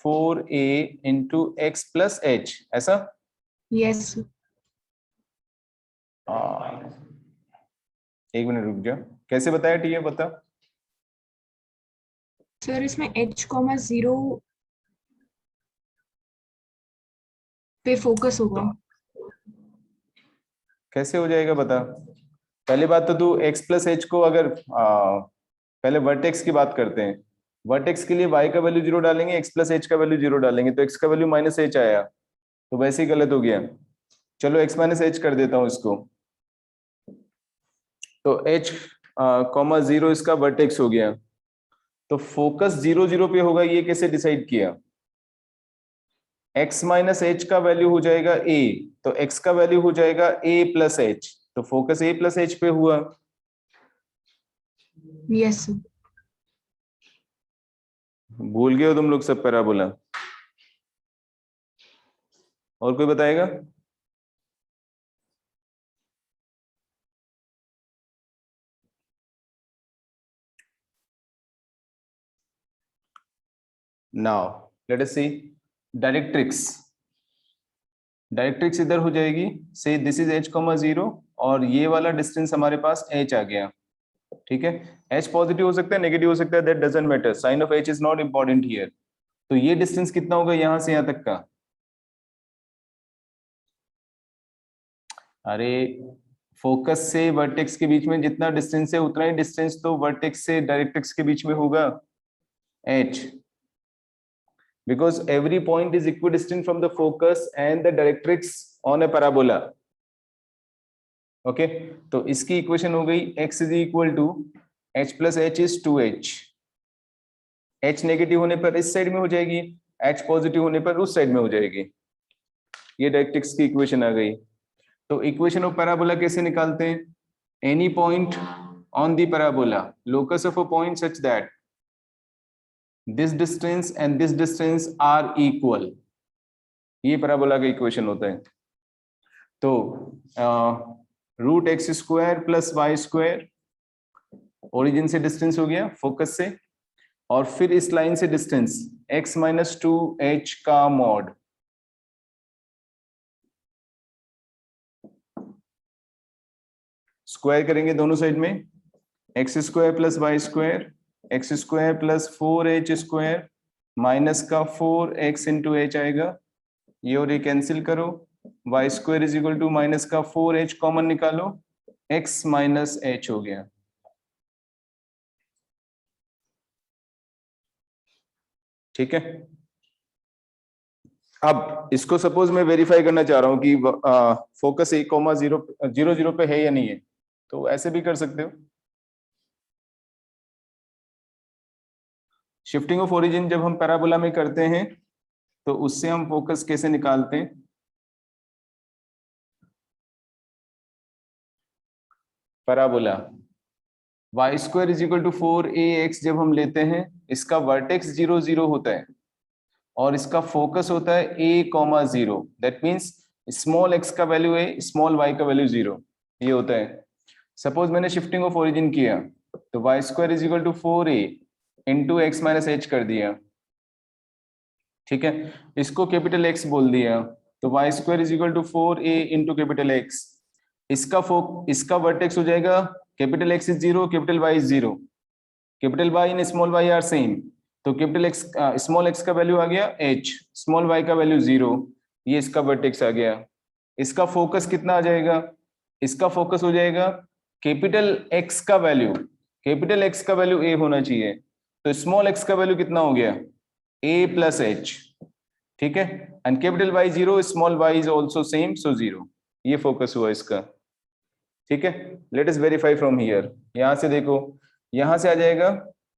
4a into x plus h, ऐसा? Yes. एक मिनट रुक जा, कैसे बताया टी है बता। सर इसमें h,0 पे फोकस होगा। कैसे हो जाएगा बता। पहली बात तो तू x प्लस एच को अगर पहले वर्टेक्स की बात करते हैं, वर्टेक्स के लिए y का वैल्यू 0 डालेंगे, x प्लस एच का वैल्यू 0 डालेंगे, तो x का वैल्यू माइनस एच आया, तो वैसे ही गलत हो गया। चलो x माइनस एच कर देता हूं इसको, तो h, 0 इसका वर्टेक्स हो गया, तो फोकस 0 0 पे होगा, ये कैसे डिसाइड किया? x माइनस एच का वैल्यू हो जाएगा a, तो x का वैल्यू हो जाएगा a प्लस एच, तो फोकस a प्लस एच पे हुआ। Yes. भूल गए हो तुम लोग सब पैराबोला? और कोई बताएगा? नाउ लेट अस सी डायरेक्ट्रिक्स। डायरेक्ट्रिक्स इधर हो जाएगी, से दिस इज h,0 और ये वाला डिस्टेंस हमारे पास h आ गया, ठीक है। h पॉजिटिव हो सकता है, नेगेटिव हो सकता है, that doesn't matter, sign of h is not important here. तो ये डिस्टेंस कितना होगा यहां से यहां तक का? अरे फोकस से वर्टेक्स के बीच में जितना डिस्टेंस है उतना ही डिस्टेंस तो वर्टेक्स से डायरेक्ट्रिक्स के बीच में होगा, h, because every point is equidistant from the focus and the directrix on a parabola. Okay, तो इसकी इक्वेशन हो गई x is equal to h plus h is 2h, h negative होने पर इस साइड में हो जाएगी, h पॉजिटिव होने पर उस साइड में हो जाएगी, ये डायरेक्ट्रिक्स की इक्वेशन आ गई। तो इक्वेशन ऑफ पैराबोला कैसे निकालते हैं? Any point on the parabola, locus of a point such that this distance and this distance are equal, ये पैराबोला का इक्वेशन होता है। तो root x square plus y square, origin से डिस्टेंस हो गया फोकस से, और फिर इस लाइन से डिस्टेंस x माइनस 2h का मॉड, स्क्वायर करेंगे दोनों साइड में, x square plus y square, x square plus 4h square minus का 4x इंटू एच आएगा, ये और ये कैंसिल करो, y square is equal to minus का 4h कॉमन निकालो, x माइनस h हो गया। ठीक है, अब इसको सपोज मैं वेरीफाई करना चाह रहा हूं कि फोकस 1,0,0 पे है या नहीं है, तो ऐसे भी कर सकते हो। शिफ्टिंग ऑफ ओरिजिन जब हम पैराबोला में करते हैं तो उससे हम फोकस कैसे निकालते हैं? Parabola y square is equal to 4ax जब हम लेते हैं, इसका वर्टेक्स 0 0 होता है और इसका फोकस होता है a,0, that means small x का वैल्यू a, स्मॉल y का वैल्यू 0, ये होता है। सपोज मैंने शिफ्टिंग ऑफ ओरिजिन किया तो y square is equal to 4a into x minus h कर दिया, ठीक है, इसको कैपिटल एक्स बोल दिया, तो y square is equal to 4a into capital x, इसका वर्टेक्स हो जाएगा capital x is 0, capital y is 0, capital y and small y are same, तो कैपिटल एक्स स्मॉल एक्स का वैल्यू आ गया h, स्मॉल y का value 0, ये इसका वर्टेक्स आ गया। इसका फोकस कितना आ जाएगा? इसका फोकस हो जाएगा कैपिटल x का वैल्यू, कैपिटल x का वैल्यू a होना चाहिए, तो स्मॉल x का वैल्यू कितना हो गया? a प्लस h, ठीक है। And capital Y 0, small y is also same, so 0, ये फोकस हुआ इसका, ठीक है। Let us verify from here, यहां से देखो, यहां से आ जाएगा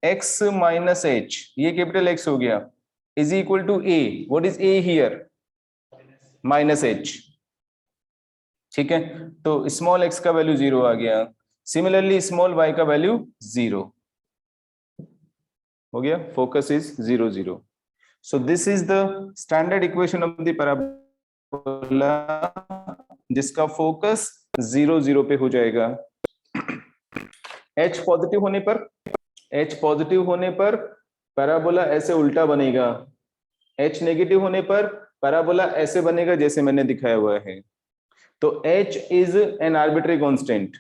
x माइनस h, ये कैपिटल X हो गया, is equal to a, what is a here? Minus h, ठीक है। तो स्मॉल x का वैल्यू 0 आ गया, सिमिलरली स्मॉल y का वैल्यू 0 हो गया, focus is 0 0। So this is the standard equation of the parabola जिसका फोकस 0 0 पे हो जाएगा। h पॉजिटिव होने पर, h पॉजिटिव होने पर पैराबोला ऐसे उल्टा बनेगा, h नेगेटिव होने पर पैराबोला ऐसे बनेगा जैसे मैंने दिखाया हुआ है। तो h is an arbitrary constant.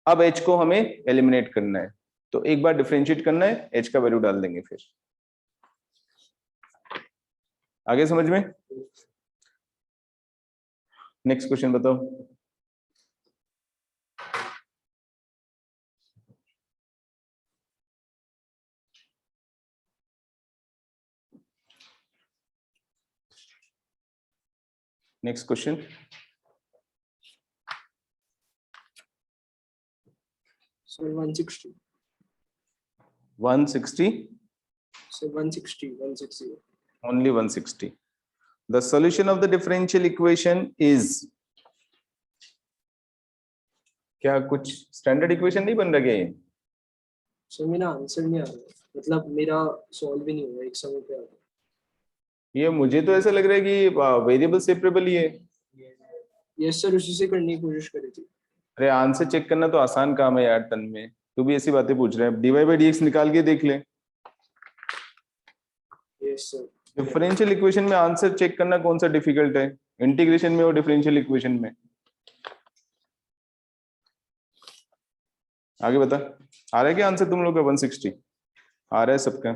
अब h को हमें एलिमिनेट करना है, तो एक बार डिफरेंशिएट करना है, h का वैल्यू डाल देंगे, फिर आगे समझ में। नेक्स्ट क्वेश्चन बताओ। Next question, sir 160, 160, sir 160, only 160. The solution of the differential equation is, क्या कुछ स्टैंडर्ड इक्वेशन नहीं बन रहा क्या ये? सर मेरा आंसर नहीं आ रहा, मतलब मेरा सॉल्व भी नहीं हुआ एक समय पे आ रहा। ये मुझे तो ऐसा लग रहा है कि वेरिएबल सेपरेबल ही है। यस सर, उसी से करने की कोशिश करी थी। अरे आंसर चेक करना तो आसान काम है यार, तन में तू भी ऐसी बातें पूछ रहा है। dy बाई dx निकाल के देख ले। Yes sir. डिफरेंशियल इक्वेशन में आंसर चेक करना कौन सा डिफिकल्ट है? इंटीग्रेशन में और डिफरेंशियल इक्वेशन में। आगे बता, आ रहा है क्या आंसर तुम लोग का? 160 आ रहा है सबका।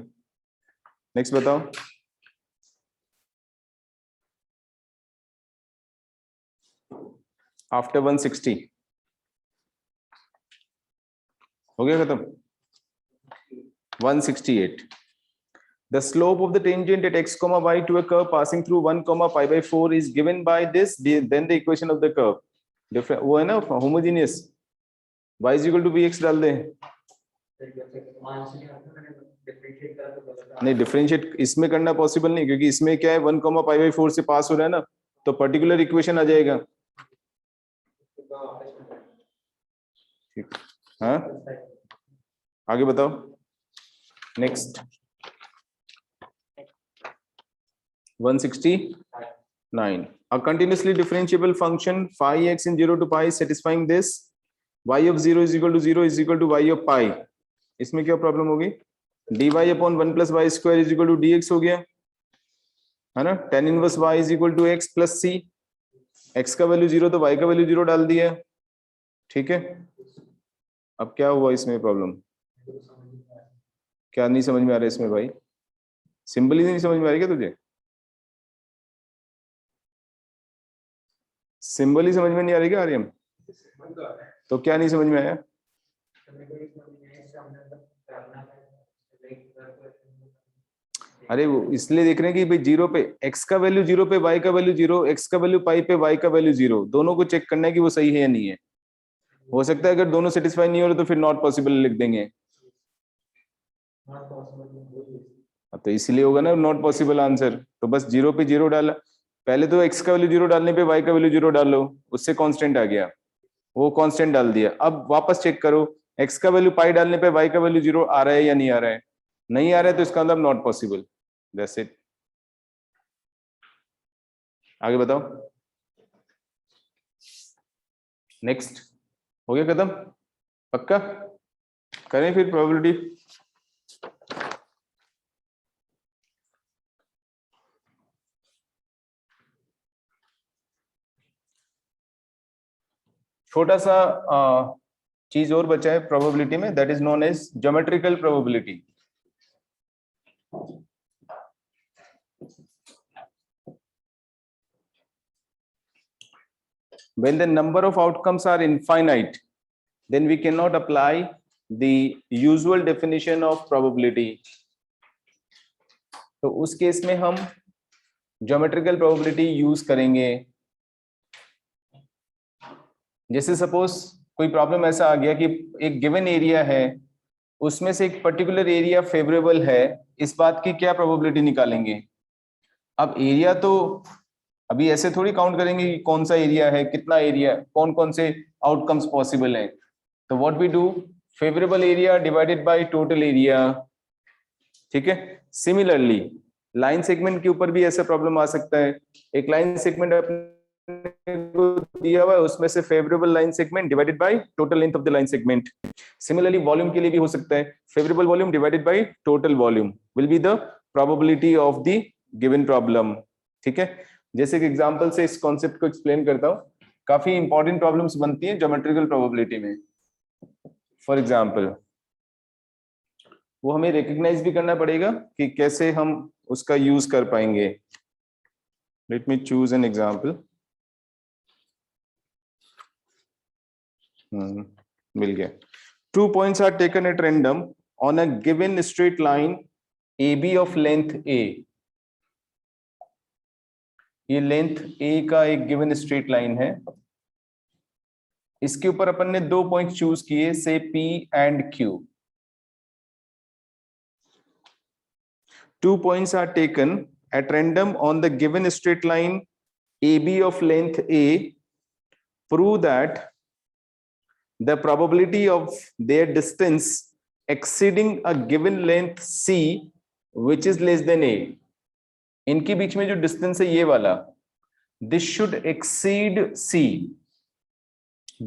नेक्स्ट बताओ। आफ्टर 160 हो गया खत्म। 168, the slope of the tangent at x comma y to a curve passing through 1 comma pi by 4 is given by this, then the equation of the curve different, वो है ना homogeneous, y is equal to bx डाल दे। नहीं, differentiate इसमें करना possible नहीं, क्योंकि इसमें क्या है 1 comma pi by 4 से पास हो रहा है ना, तो पर्टिकुलर इक्वेशन आ जाएगा। ठीक, हाँ आगे बताओ। Next 169, a continuously differentiable function phi x in 0 to pi satisfying this, y of 0 is equal to 0 is equal to y of pi, इसमें क्या प्रॉब्लम होगी? dy upon 1 plus y square is equal to dx हो गया है ना। tan inverse y is equal to x plus c, x का value 0 तो y का वैल्यू 0 डाल दिया, ठीक है। अब क्या हुआ इसमें प्रॉब्लम? क्या नहीं समझ में आ रहा है इसमें भाई? सिंपल ही नहीं समझ में आ रही क्या तुझे? सिंबल ही समझ में नहीं आ रही क्या आर्यम? तो क्या नहीं समझ में आया? अरे वो इसलिए देख रहे हैं कि भाई 0 पे x का वैल्यू 0 पे y का वैल्यू 0, x का वैल्यू पाई पे y का वैल्यू 0, दोनों को चेक करना है कि वो सही है या नहीं है। हो सकता है अगर दोनों सेटिस्फाई नहीं हो रहे तो फिर नॉट पॉसिबल लिख देंगे, तो इसलिए होगा ना नॉट पॉसिबल आंसर। तो बस 0 पे 0 डाला, पहले तो x का वैल्यू 0 डालने पे y का वैल्यू 0 डालो, उससे कांस्टेंट आ गया, वो कांस्टेंट डाल दिया। अब वापस चेक करो, x का वैल्यू पाई डालने पे y का वैल्यू 0 आ रहा है या नहीं आ रहा है? नहीं आ रहा है तो इसका मतलब नॉट पॉसिबल, दैट्स इट। आगे बताओ। नेक्स्ट हो गया खत्म, पक्का? करें फिर प्रोबेबिलिटी। छोटा सा चीज और बचा है प्रोबेबिलिटी में, that is known as geometrical probability. When the number of outcomes are infinite, then we cannot apply the usual definition of probability. तो उस केस में हम ज्योमेट्रिकल प्रोबेबिलिटी यूज करेंगे. जैसे सपोज कोई प्रॉब्लम ऐसा आ गया कि एक गिवन एरिया है, उसमें से एक पर्टिकुलर एरिया फेवरेबल है, इस बात की क्या प्रोबेबिलिटी निकालेंगे. अब एरिया तो अभी ऐसे थोड़ी काउंट करेंगे कि कौन सा एरिया है, कितना एरिया, कौन कौन से आउटकम्स पॉसिबल हैं. तो what we do, favourable area divided by total area. ठीक है. सिमिलरली लाइन सेगमेंट के ऊपर भी ऐसा प्रॉब्लम आ सकता है. एक लाइन सेगमेंट अपने को दिया हुआ है, उसमें से favourable line segment divided by total length of the line segment. Similarly volume के लिए भी हो सकता है, favourable volume divided by total volume will be the probability of the given problem. ठीक है. जैसे कि एग्जांपल से इस कॉन्सेप्ट को एक्सप्लेन करता हूं. काफी इंपॉर्टेंट प्रॉब्लम्स बनती हैं ज्योमेट्रिकल प्रोबेबिलिटी में. फॉर एग्जांपल वो हमें रिकॉग्नाइज भी करना पड़ेगा कि कैसे हम उसका यूज कर पाएंगे. Let me choose an example. मिल गया. 2 points are taken at random on a given straight line AB of length A. ये लेंथ A का एक गिवन स्ट्रेट लाइन है. इसके ऊपर अपन ने 2 पॉइंट चूज किए, से P and Q. 2 points are taken at random on the given straight line AB of length A. Prove that the probability of their distance exceeding a given length C which is less than A. इनके बीच में जो distance है ये वाला, this should exceed C.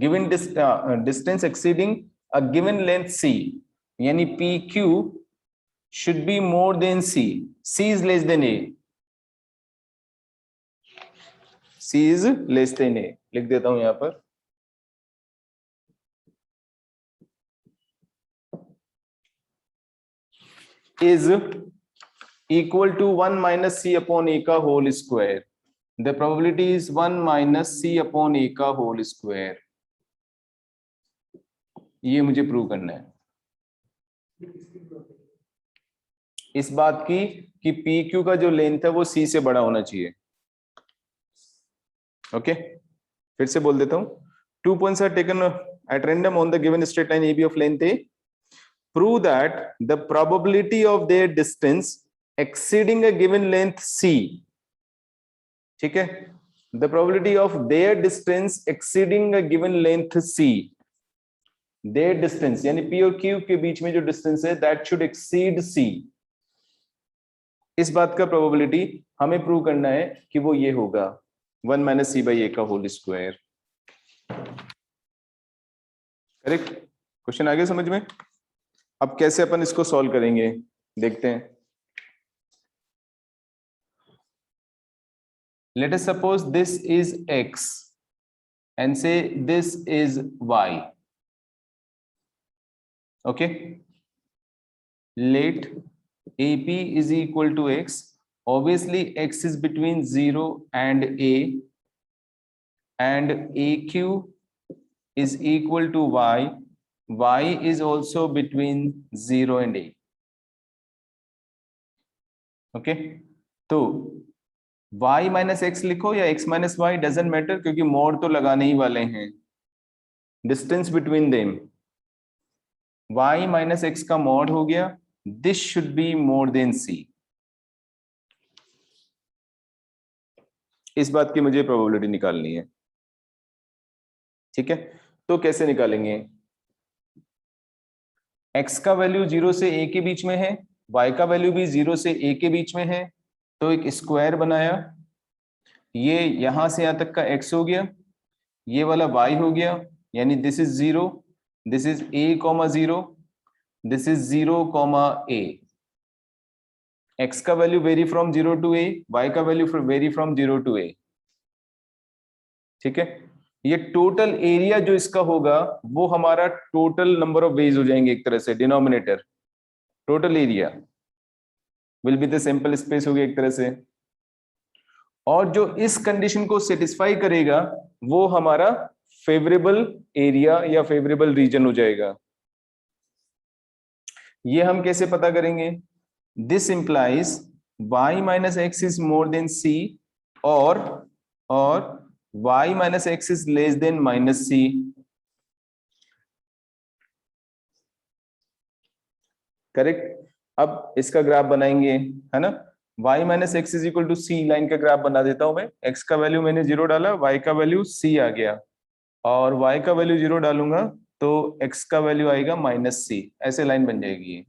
Given distance exceeding a given length C, यानी PQ should be more than C. C is less than A. C is less than A. लिख देता हूं यहां पर. Is equal to 1 minus C upon A का whole square. The probability is 1 minus C upon A का whole square. ये मुझे prove करना है. इस बात की कि PQ का जो लेंथ है वो C से बड़ा होना चाहिए. ओके. फिर से बोल देता हूं. 2 points are taken at random on the given straight line AB of length A. Prove that the probability of their distance exceeding a given length C. ठीक है. The probability of their distance exceeding a given length C. Their distance यानी P और Q के बीच में जो distance है that should exceed C. इस बात का प्रोबेबिलिटी हमें प्रूव करना है कि वो ये होगा 1 minus C by A का होल स्क्वायर. करेक्ट. क्वेश्चन आ गया समझ में. अब कैसे अपन इसको सॉल्व करेंगे देखते हैं. Let us suppose this is X and say this is Y. Okay. Let AP is equal to X. Obviously X is between 0 and A, and AQ is equal to Y. Y is also between 0 and A. Okay. तो y minus x लिखो या x minus y, doesn't matter, क्योंकि mod तो लगाने ही वाले हैं. Distance between them y minus x का मोड हो गया. This should be more than c. इस बात की मुझे प्रोबेबिलिटी निकालनी है. ठीक है. तो कैसे निकालेंगे. x का वैल्यू 0 से a के बीच में है, y का वैल्यू भी 0 से a के बीच में है. तो एक स्क्वायर बनाया. ये यहां से यहां तक का x हो गया, ये वाला y हो गया, यानी this is 0, this is a, 0, this is 0, a. x का वैल्यू vary from 0 to a, y का वैल्यू वेरी फ्रॉम 0 टू a. ठीक है. ये टोटल एरिया जो इसका होगा वो हमारा टोटल नंबर ऑफ वेज हो जाएंगे. एक तरह से denominator total area will be the sample space हो गया एक तरह से, और जो इस कंडीशन को सेटिस्फाई करेगा वो हमारा फेवरेबल एरिया या फेवरेबल रीजन हो जाएगा। ये हम कैसे पता करेंगे? This implies y minus x is more than c और y minus x is less than minus c। Correct. अब इसका ग्राफ बनाएंगे, है ना। y minus x is equal to c, line का ग्राफ बना देता हूं मैं। x का वैल्यू मैंने 0 डाला, y का वैल्यू c आ गया, और y का वैल्यू 0 डालूंगा तो x का वैल्यू आएगा माइनस c। ऐसे लाइन बन जाएगी।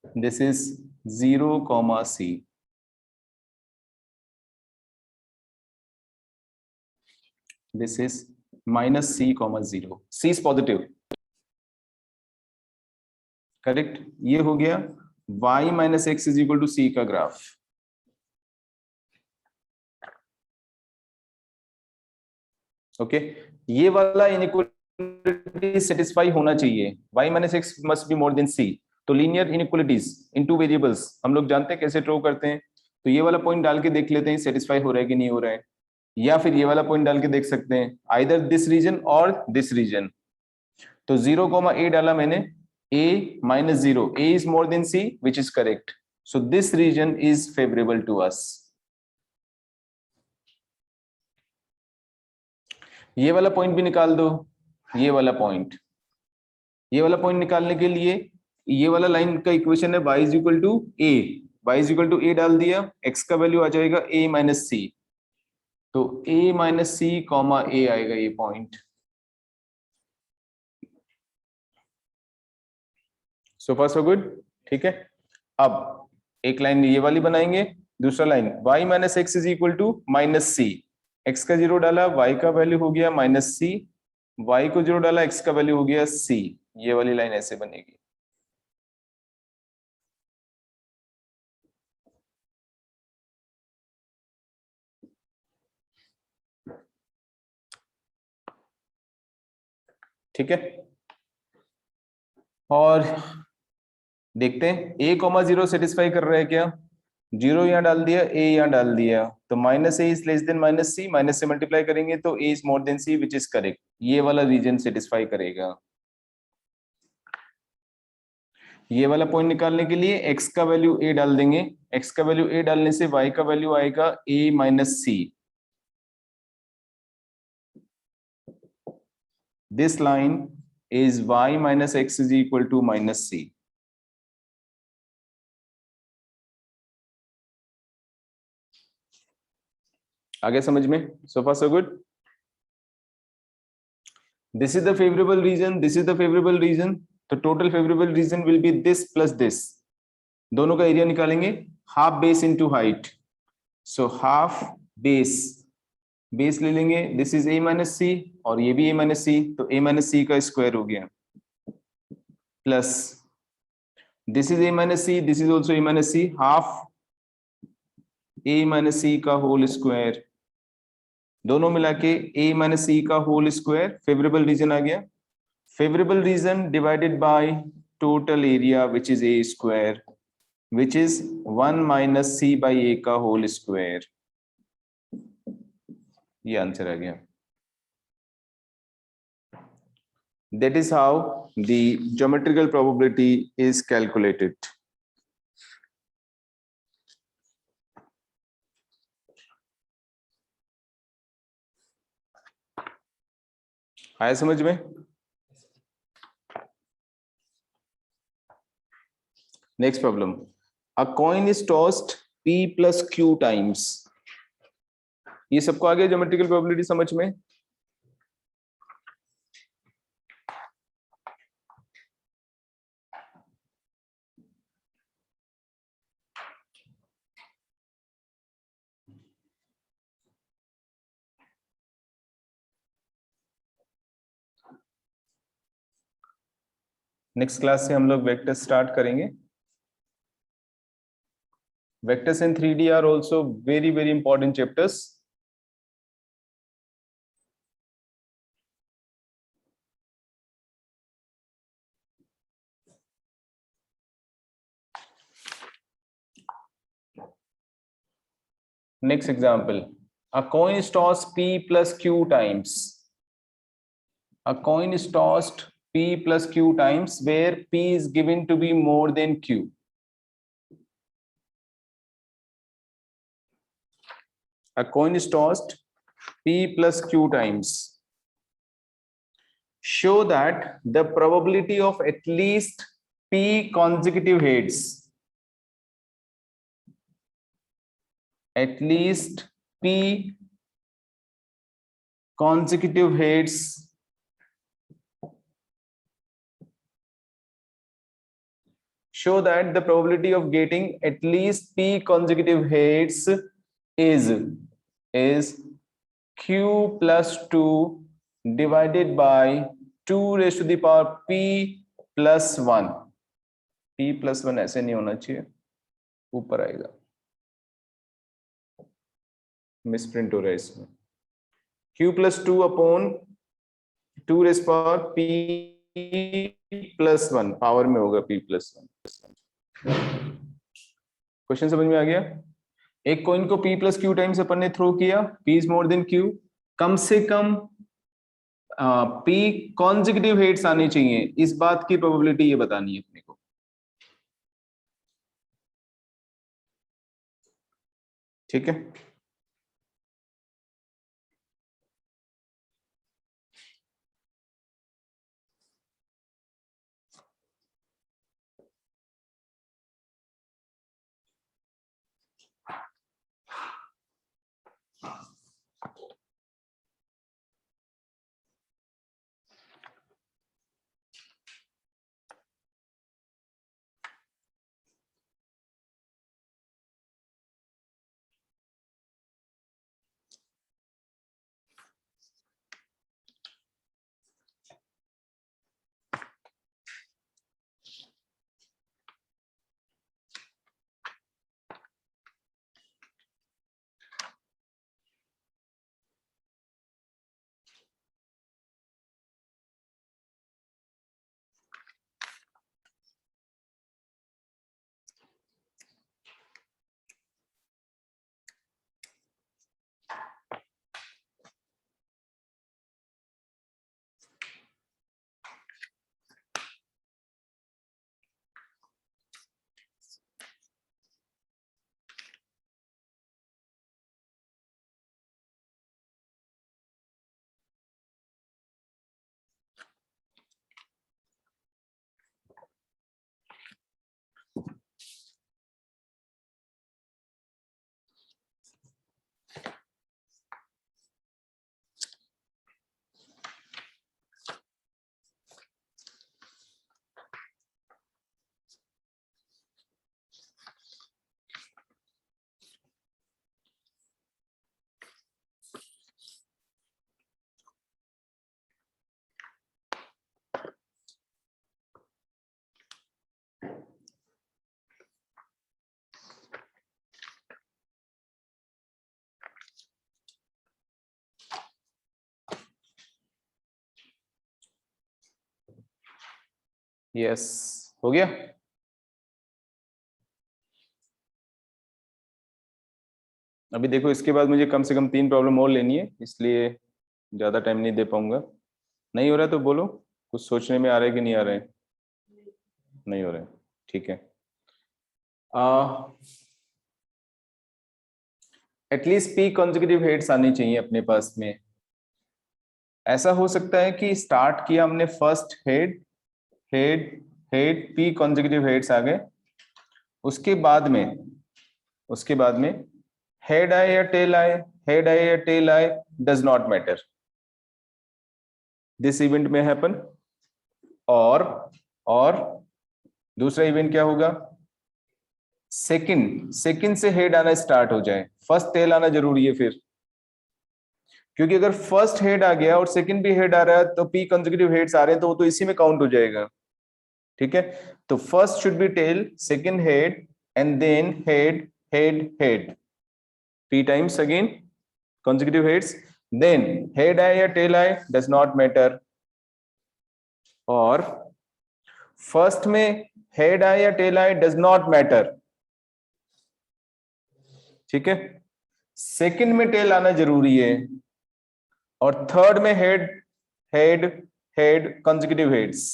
This is 0, c। This is minus c, 0। c is positive. Correct. ये हो गया y minus x is equal to c का ग्राफ। ओके ये वाला इनइक्वालिटी सेटिस्फाई होना चाहिए। y minus x must be more than c। तो लीनियर इनइक्वालिटीज इन two variables हम लोग जानते हैं कैसे ड्रॉ करते हैं। तो ये वाला पॉइंट डाल के देख लेते हैं सेटिस्फाई हो रहा है कि नहीं हो रहा है, या फिर ये वाला पॉइंट डाल के देख सकते हैं, आइदर दिस रीजन और दिस रीजन। तो 0, a डाला मैंने, a minus 0, a is more than c which is correct. So this region is favourable to us. ये वाला पॉइंट भी निकाल दो, ये वाला पॉइंट। ये वाला पॉइंट निकालने के लिए ये वाला लाइन का इक्वेशन है y is equal to a, y is equal to a डाल दिया, x का वैल्यू आ जाएगा a माइनस सी। तो a minus c comma a आएगा ये पॉइंट। सो फार सो गुड। ठीक है। अब एक लाइन ये वाली बनाएंगे, दूसरा line y minus x is equal to minus c. X का 0 डाला, y का वैल्यू हो गया माइनस सी, y को 0 डाला, x का वैल्यू हो गया c। ये वाली लाइन ऐसे बनेगी। ठीक है। और देखते हैं a, 0 सेटिस्फाई कर रहा है क्या। 0 यहां डाल दिया, a यहां डाल दिया, तो minus a is less than minus c, minus से मल्टीप्लाई करेंगे तो a is more than c which is correct. ये वाला रीजन सेटिस्फाई करेगा। ये वाला पॉइंट निकालने के लिए x का वैल्यू a डाल देंगे, x का वैल्यू a डालने से y का वैल्यू आएगा a minus c. This line is y minus x is equal to minus c. आगे समझ में? so far so good। this is the favorable region, this is the favorable region, तो total favorable region will be this plus this। दोनों का area निकालेंगे, half base into height. So half base, base ले लेंगे, this is a minus सी और ये भी a minus c, तो a माइनस सी का स्क्वायर हो गया, plus this is a minus c, this is also a minus c, half a minus c का होल स्क्वायर। दोनों मिला के a माइनस सी का होल स्क्वायर, फेवरेबल रीजन आ गया। Favourable region divided by total area which is a square, which is 1 minus c by a का whole square। ये answer आ गया। That is how the geometrical probability is calculated। आया समझ में? Next problem, a coin is tossed p plus q times। ये सबको आ गया ज्योमेट्रिकल प्रोबेबिलिटी समझ में? नेक्स्ट क्लास से हम लोग वेक्टर स्टार्ट करेंगे। Vectors in 3D are also very very important chapters। Next example, a coin is tossed P plus Q times. A coin is tossed P plus Q times where P is given to be more than Q. A coin is tossed P plus Q times. Show that the probability of at least P consecutive heads, at least P consecutive heads show that the probability of getting at least P consecutive heads is Q plus 2 divided by 2 raised to the power P plus 1. P plus 1 ऐसे नहीं होना चाहिए, ऊपर आएगा, misprint हो रहा है इसमें. Q plus 2 upon 2 raised to power P plus 1, power में होगा P plus 1. क्वेश्चन समझ में आ गया? एक कॉइन को P plus Q टाइम्स अपन ने थ्रो किया, P is more than Q, कम से कम P कॉन्जिक्यूटिव हेड्स आने चाहिए, इस बात की प्रोबेबिलिटी ये बतानी है अपने को. ठीक है, यस हो गया. अभी देखो, इसके बाद मुझे कम से कम 3 प्रॉब्लम और लेनी है, इसलिए ज्यादा टाइम नहीं दे पाऊंगा. नहीं हो रहा तो बोलो, कुछ सोचने में आ रहा है कि नहीं आ रहा है? नहीं हो रहा है, ठीक है. एटलीस्ट P कॉन्जिक्यूटिव हेड्स आनी चाहिए अपने पास में. ऐसा हो सकता है कि स्टार्ट किया हमने first head head head P consecutive heads आ गए, उसके बाद में हेड आए या टेल आए, हेड आए या टेल आए, does not matter, this event में हैपन. और दूसरा इवेंट क्या होगा? सेकंड से हेड आना स्टार्ट हो जाए, फर्स्ट टेल आना जरूरी है फिर, क्योंकि अगर फर्स्ट हेड आ गया और सेकंड भी हेड आ रहा है तो P कंसेक्यूटिव हेड्स आ रहे हैं तो वो तो इसी में काउंट हो जाएगा. ठीक है, तो first should be tail, second head, and then head head head, P times again consecutive heads, then head आए या टेल आए डज नॉट मैटर. और फर्स्ट में हेड आए या टेल आए डज नॉट मैटर. ठीक है, सेकंड में टेल आना जरूरी है, और थर्ड में head head head consecutive heads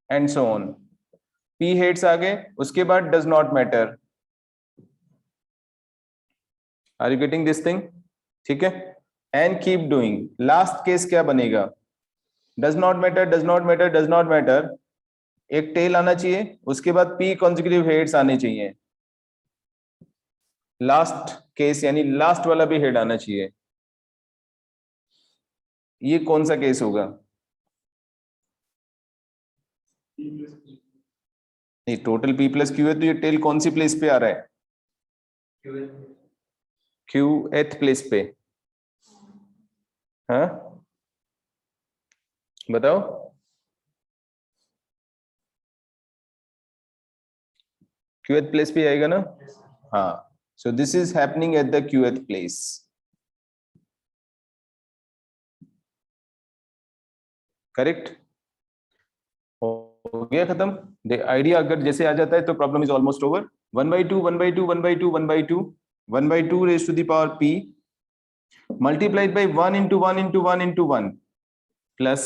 and so on. P heads आ गए, उसके बाद does not matter. Are you getting this thing? ठीक है, and keep doing. Last case क्या बनेगा? Does not matter, does not matter, does not matter, एक tail आना चाहिए, उसके बाद पी कॉन्जिक्यूटिव हेड्स आने चाहिए। लास्ट केस यानी लास्ट वाला भी हेड आना चाहिए। ये कौन सा केस होगा? नहीं, टोटल पी प्लस क्यू है, तो ये टेल कौन सी प्लेस पे आ रहा है? क्यू एथ प्लेस पे। हाँ बताओ। क्यूएथ प्लेस पे आएगा ना? हाँ, so this is happening at the qth place. Correct, हो गया खत्म। आइडिया अगर जैसे आ जाता है तो problem is almost over. 1/2 1/2 1/2 1/2 1/2 raise to the power p multiplied by 1 into 1 into 1 into 1 plus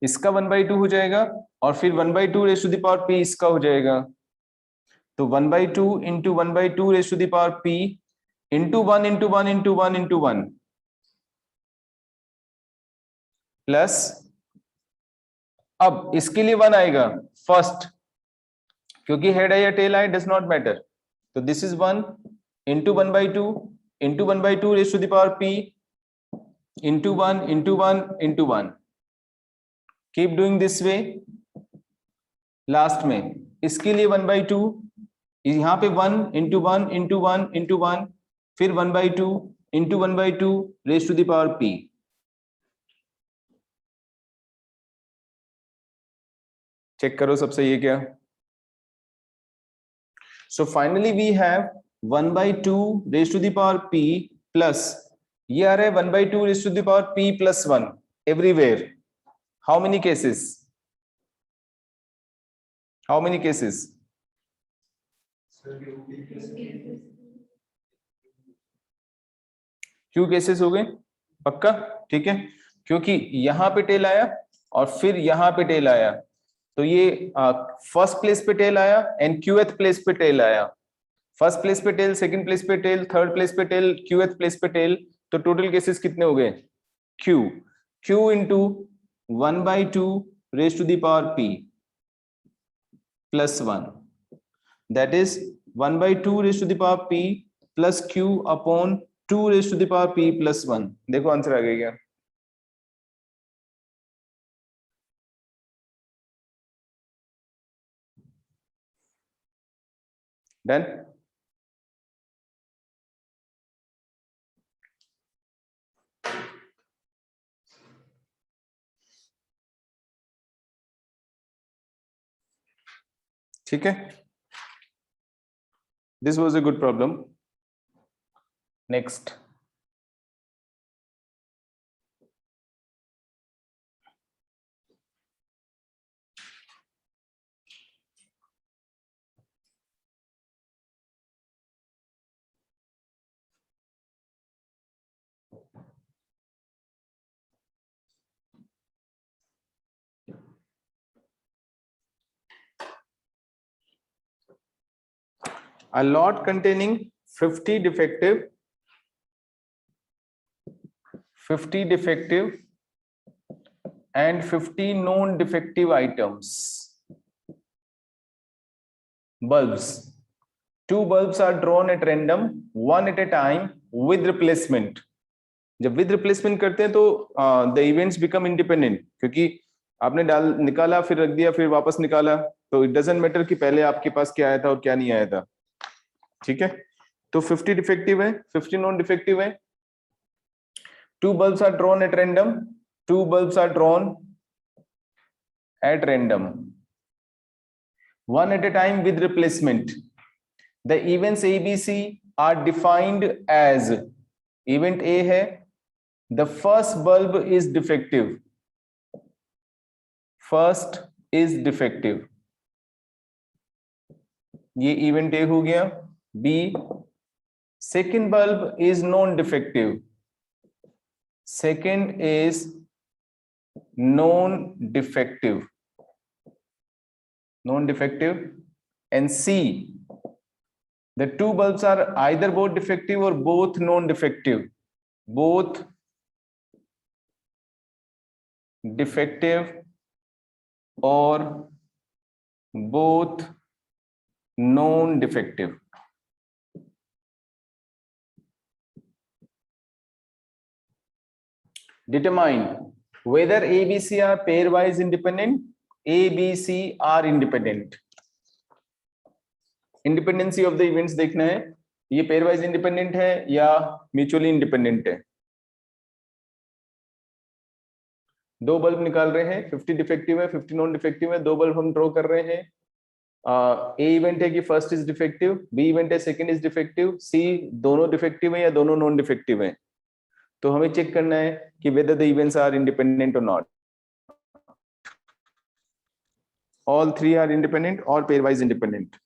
इसका 1/2 हो जाएगा, और फिर 1/2 raise to the power p इसका हो जाएगा। तो 1/2 into 1/2 raise to the power p into 1 into 1 into 1 into 1 plus, अब इसके लिए 1 आएगा फर्स्ट, क्योंकि हेड है या टेल है डज नॉट मैटर। तो this is 1 into 1/2 into 1/2 raise to the power p into 1 into 1 into 1। Keep doing this way. Last में इसके लिए 1/2, यहाँ पे 1 into 1 into 1 into 1, फिर 1/2 into 1/2 raise to the power p। Check करो सब सही है क्या? So finally we have 1/2 raise to the power p plus ये आ रहा है 1/2 raise to the power p plus 1 everywhere. How many cases? How many cases? क्यों केसेस हो गए? पक्का? ठीक है, क्योंकि यहां पे टेल आया और फिर यहां पे टेल आया, तो ये फर्स्ट प्लेस पे टेल आया एंड क्यूएथ प्लेस पे टेल आया। फर्स्ट प्लेस पे टेल, सेकंड प्लेस पे टेल, थर्ड प्लेस पे टेल, क्यूएथ प्लेस पे टेल। तो टोटल केसेस कितने हो गए? Q into 1/2 raise to the power p plus 1, that is 1/2 raise to the power p plus q upon 2 raise to the power p plus 1। देखो answer आ गया क्या? Done? ठीक है, this was a good problem. Next, a lot containing 50 defective and 50 known defective items. Bulbs. 2 bulbs are drawn at random, one at a time with replacement. जब with replacement करते हैं तो the events become independent, क्योंकि आपने निकाला फिर रख दिया फिर वापस निकाला, तो it doesn't matter कि पहले आपके पास क्या आया था और क्या नहीं आया था। ठीक है, तो 50 डिफेक्टिव है, 50 नॉन डिफेक्टिव है। 2 bulbs are drawn at random, 2 bulbs are drawn at random, one at a time with replacement. The events ABC are defined as, event A है, the first bulb is defective, first is defective, ये event A हो गया। B, second bulb is non defective, second is non defective, and C, the two bulbs are either both defective or both non-defective, both defective or both non-defective. Determine whether A, B, C are pairwise independent. A, B, C are independent. Independency of the events देखना है, ये pairwise independent है या mutually independent है। दो bulb निकाल रहे हैं, 50 डिफेक्टिव है, 50 नॉन डिफेक्टिव है। दो बल्ब हम ड्रॉ कर रहे हैं। ए इवेंट है कि first is defective, B event है सेकंड इज डिफेक्टिव, सी दोनों डिफेक्टिव है या दोनों नॉन डिफेक्टिव है। तो हमें चेक करना है कि whether the events are independent और not. All three are independent और पेयरवाइज इंडिपेंडेंट।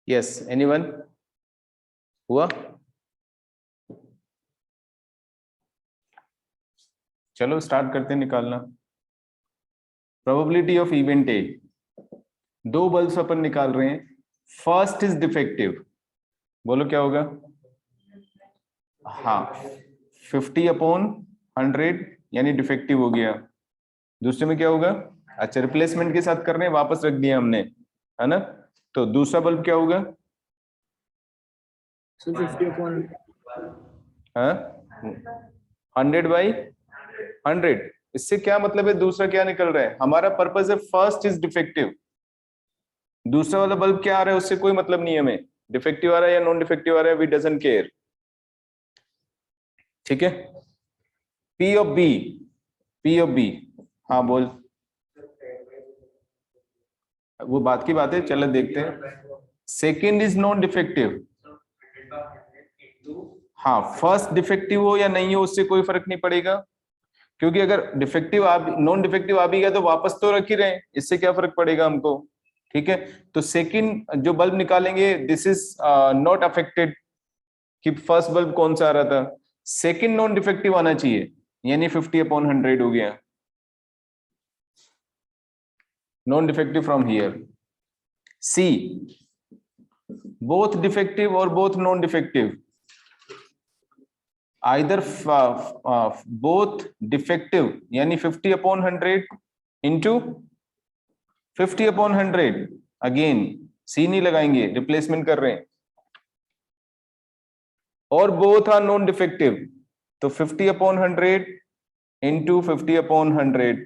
Yes, anyone? हुआ? चलो स्टार्ट करते हैं निकालना। प्रोबेबिलिटी ऑफ इवेंट ए, दो बल्ब्स अपन निकाल रहे हैं, फर्स्ट इज डिफेक्टिव, बोलो क्या होगा? हाँ, 50/100 यानी डिफेक्टिव हो गया। दूसरे में क्या होगा? अच्छा, रिप्लेसमेंट के साथ कर रहे हैं, वापस रख दिया हमने, है ना? तो दूसरा बल्ब क्या होगा? 100/100। इससे क्या मतलब है? दूसरा क्या निकल रहा है? हमारा पर्पस है फर्स्ट इज डिफेक्टिव, दूसरा वाला बल्ब क्या आ रहा है उससे कोई मतलब नहीं है हमें, डिफेक्टिव आ रहा है या नॉन डिफेक्टिव आ रहा है, वी डजंट केयर। ठीक है। P of B, P of B, हाँ बोल। वो बात की बात है, चलो देखते हैं। सेकेंड इज नॉन डिफेक्टिव, हाँ, फर्स्ट डिफेक्टिव हो या नहीं हो उससे कोई फर्क नहीं पड़ेगा, क्योंकि अगर डिफेक्टिव नॉन डिफेक्टिव आ भी गया तो वापस तो रख ही रहे, इससे क्या फर्क पड़ेगा हमको। ठीक है, तो सेकंड जो बल्ब निकालेंगे दिस इज नॉट अफेक्टेड कि फर्स्ट बल्ब कौन सा आ रहा था, सेकंड नॉन डिफेक्टिव आना चाहिए, यानी 50/100 हो गया, non defective from here. See, both defective और both non defective, either both defective यानी 50/100 into 50/100, अगेन सी नहीं लगाएंगे, रिप्लेसमेंट कर रहे हैं, और बोथ आर नॉन डिफेक्टिव, तो 50/100 into 50/100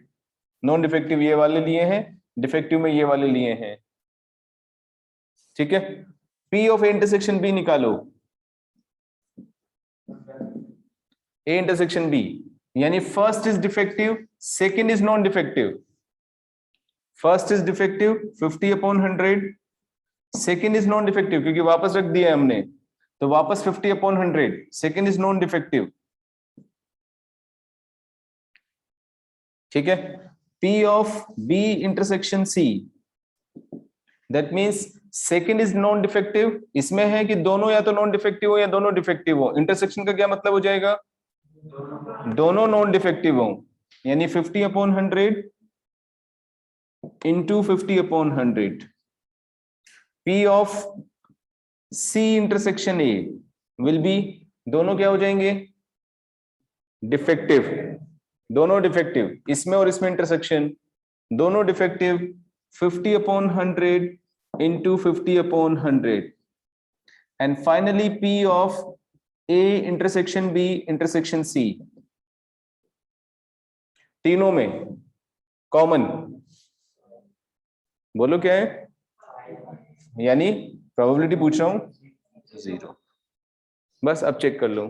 नॉन डिफेक्टिव ये वाले लिए हैं, डिफेक्टिव में ये वाले लिए हैं। ठीक है, P of A intersection B निकालो। A इंटरसेक्शन B यानी first is defective, second is non defective. First is defective 50/100, second is non defective क्योंकि वापस रख दिया है हमने, तो वापस 50/100, सेकंड इज नॉन डिफेक्टिव। ठीक है, P of B intersection C, that means second is non defective. इसमें है कि दोनों या तो नॉन डिफेक्टिव हो या दोनों डिफेक्टिव हो। इंटरसेक्शन का क्या मतलब हो जाएगा, दोनों नॉन डिफेक्टिव हो, यानी 50/100 into 50/100। P of C intersection A will be, दोनों क्या हो जाएंगे, डिफेक्टिव, दोनों डिफेक्टिव, इसमें और इसमें इंटरसेक्शन दोनों defective, 50/100 into 50/100। And finally P of A intersection B intersection C, तीनों में कॉमन बोलो क्या है, यानी प्रोबेबिलिटी पूछ रहा हूं 0। बस अब चेक कर लो,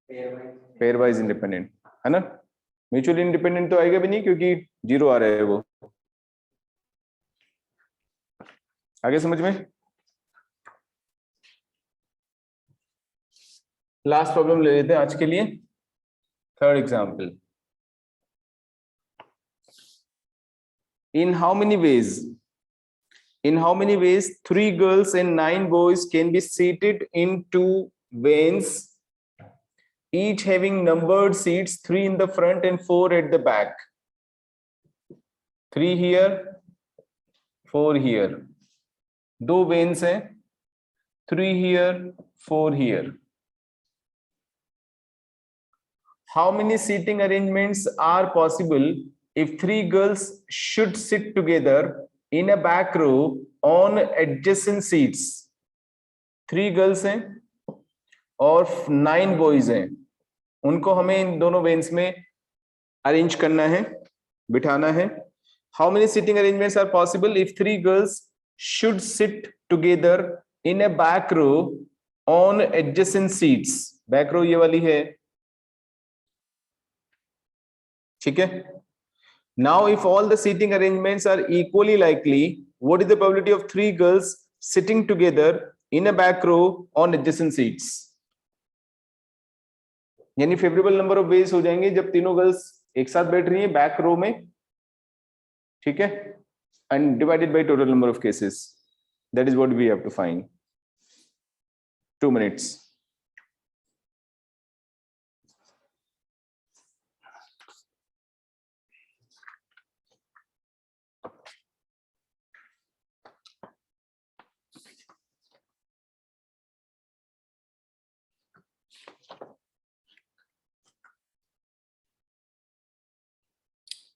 पेयर वाइज इंडिपेंडेंट है ना, म्यूचुअली इंडिपेंडेंट तो आएगा भी नहीं क्योंकि 0 आ रहा है वो। आगे समझ में। लास्ट प्रॉब्लम ले लेते हैं आज के लिए, third example. In how many ways 3 girls and 9 boys can be seated in 2 vanes, each having numbered seats, 3 in the front and 4 at the back? 3 here, 4 here. 2 vanes हैं, 3 here, 4 here. How many seating arrangements are possible if 3 girls should sit together in a back row on adjacent seats? 3 girls हैं और 9 boys हैं, उनको हमें इन दोनों veins में arrange करना है, बिठाना है। How many seating arrangements are possible if 3 girls should sit together in a back row on adjacent seats? back row ये वाली है, ठीक है। Now if all the seating arrangements are equally likely, what is the probability of 3 girls sitting together in a back row on adjacent seats? यानी favourable number of veg हो जाएंगे जब तीनों गर्ल्स एक साथ बैठ रही हैं बैक रो में, ठीक है, and divided by total number of cases, that is what we have to find. 2 minutes।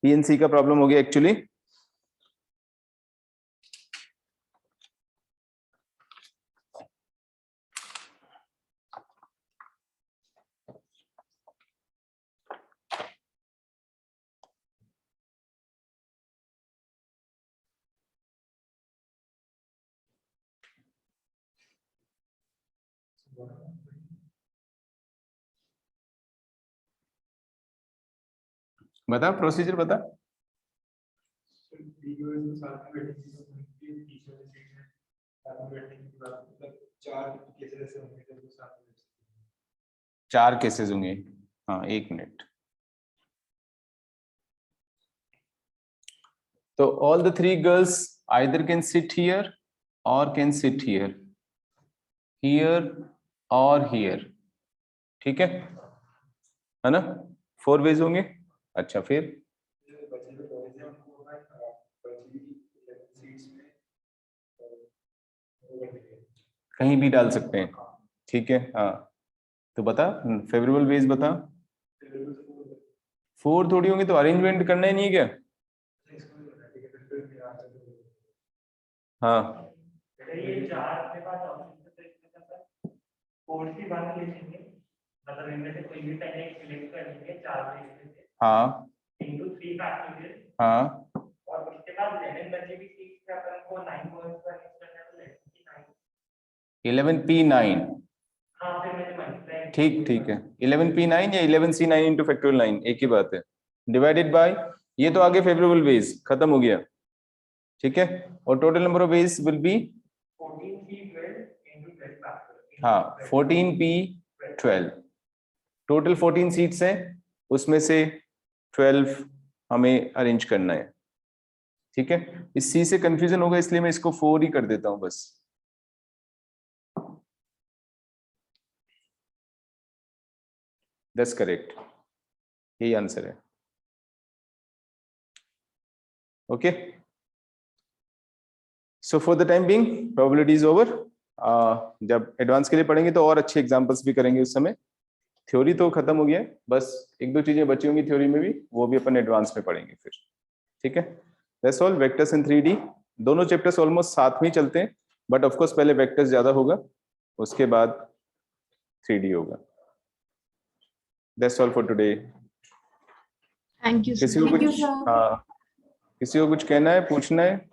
PNC का प्रॉब्लम हो गया एक्चुअली। बता प्रोसीजर बता। चार केसेस होंगे, हाँ 1 मिनट। तो all the 3 girls either can sit here or can sit here, here और here, ठीक है ना, 4 वेज होंगे। अच्छा फिर कहीं भी डाल सकते हैं, ठीक है। हाँ तो बता फेवरेबल वेज बता। 4 थोड़ी होंगे तो अरेंजमेंट करना ही नहीं है क्या? हाँ ये चार के पास कोड की बात लिखेंगे, मतलब इनमें से कोई भी पहले सिलेक्ट कर लेंगे चार में से, हाँ into 3 फैक्टोरियल हाँ और उसके बाद 11 बचे भी सीट्स पे अपन को 9 पॉइंट्स पर यूज करना है तो 11p9 हाँ फिर मैंने मल्टीप्लाई ठीक है 11p9 या 11c9 इंटू फैक्टोरियल 9 एक ही बात है, डिवाइडेड बाय ये तो आगे फेवरेबल वेज खत्म हो गया, ठीक है, और total number of ways will B 14p12 into 12 factor हाँ 14p12, टोटल 14 सीट्स हैं, उसमें से 12 हमें अरेंज करना है, ठीक है। इस सी से कंफ्यूजन होगा इसलिए मैं इसको 4 ही कर देता हूं बस। दैट्स करेक्ट, यही आंसर है। Okay, so for the time being probability is over. जब एडवांस के लिए पढ़ेंगे तो और अच्छे एग्जांपल्स भी करेंगे उस समय। थ्योरी तो खत्म हो गया है, बस एक दो चीजें बची होंगी थ्योरी में भी, वो भी अपन एडवांस में पढ़ेंगे फिर, ठीक है। That's all, vectors in 3D, दोनों चैप्टर्स ऑलमोस्ट साथ में ही चलते हैं, बट ऑफ कोर्स पहले वेक्टर्स ज्यादा होगा, उसके बाद 3D होगा। That's all for today. Thank you किसी को Thank you, कुछ sir. हाँ, किसी को कुछ कहना है, पूछना है?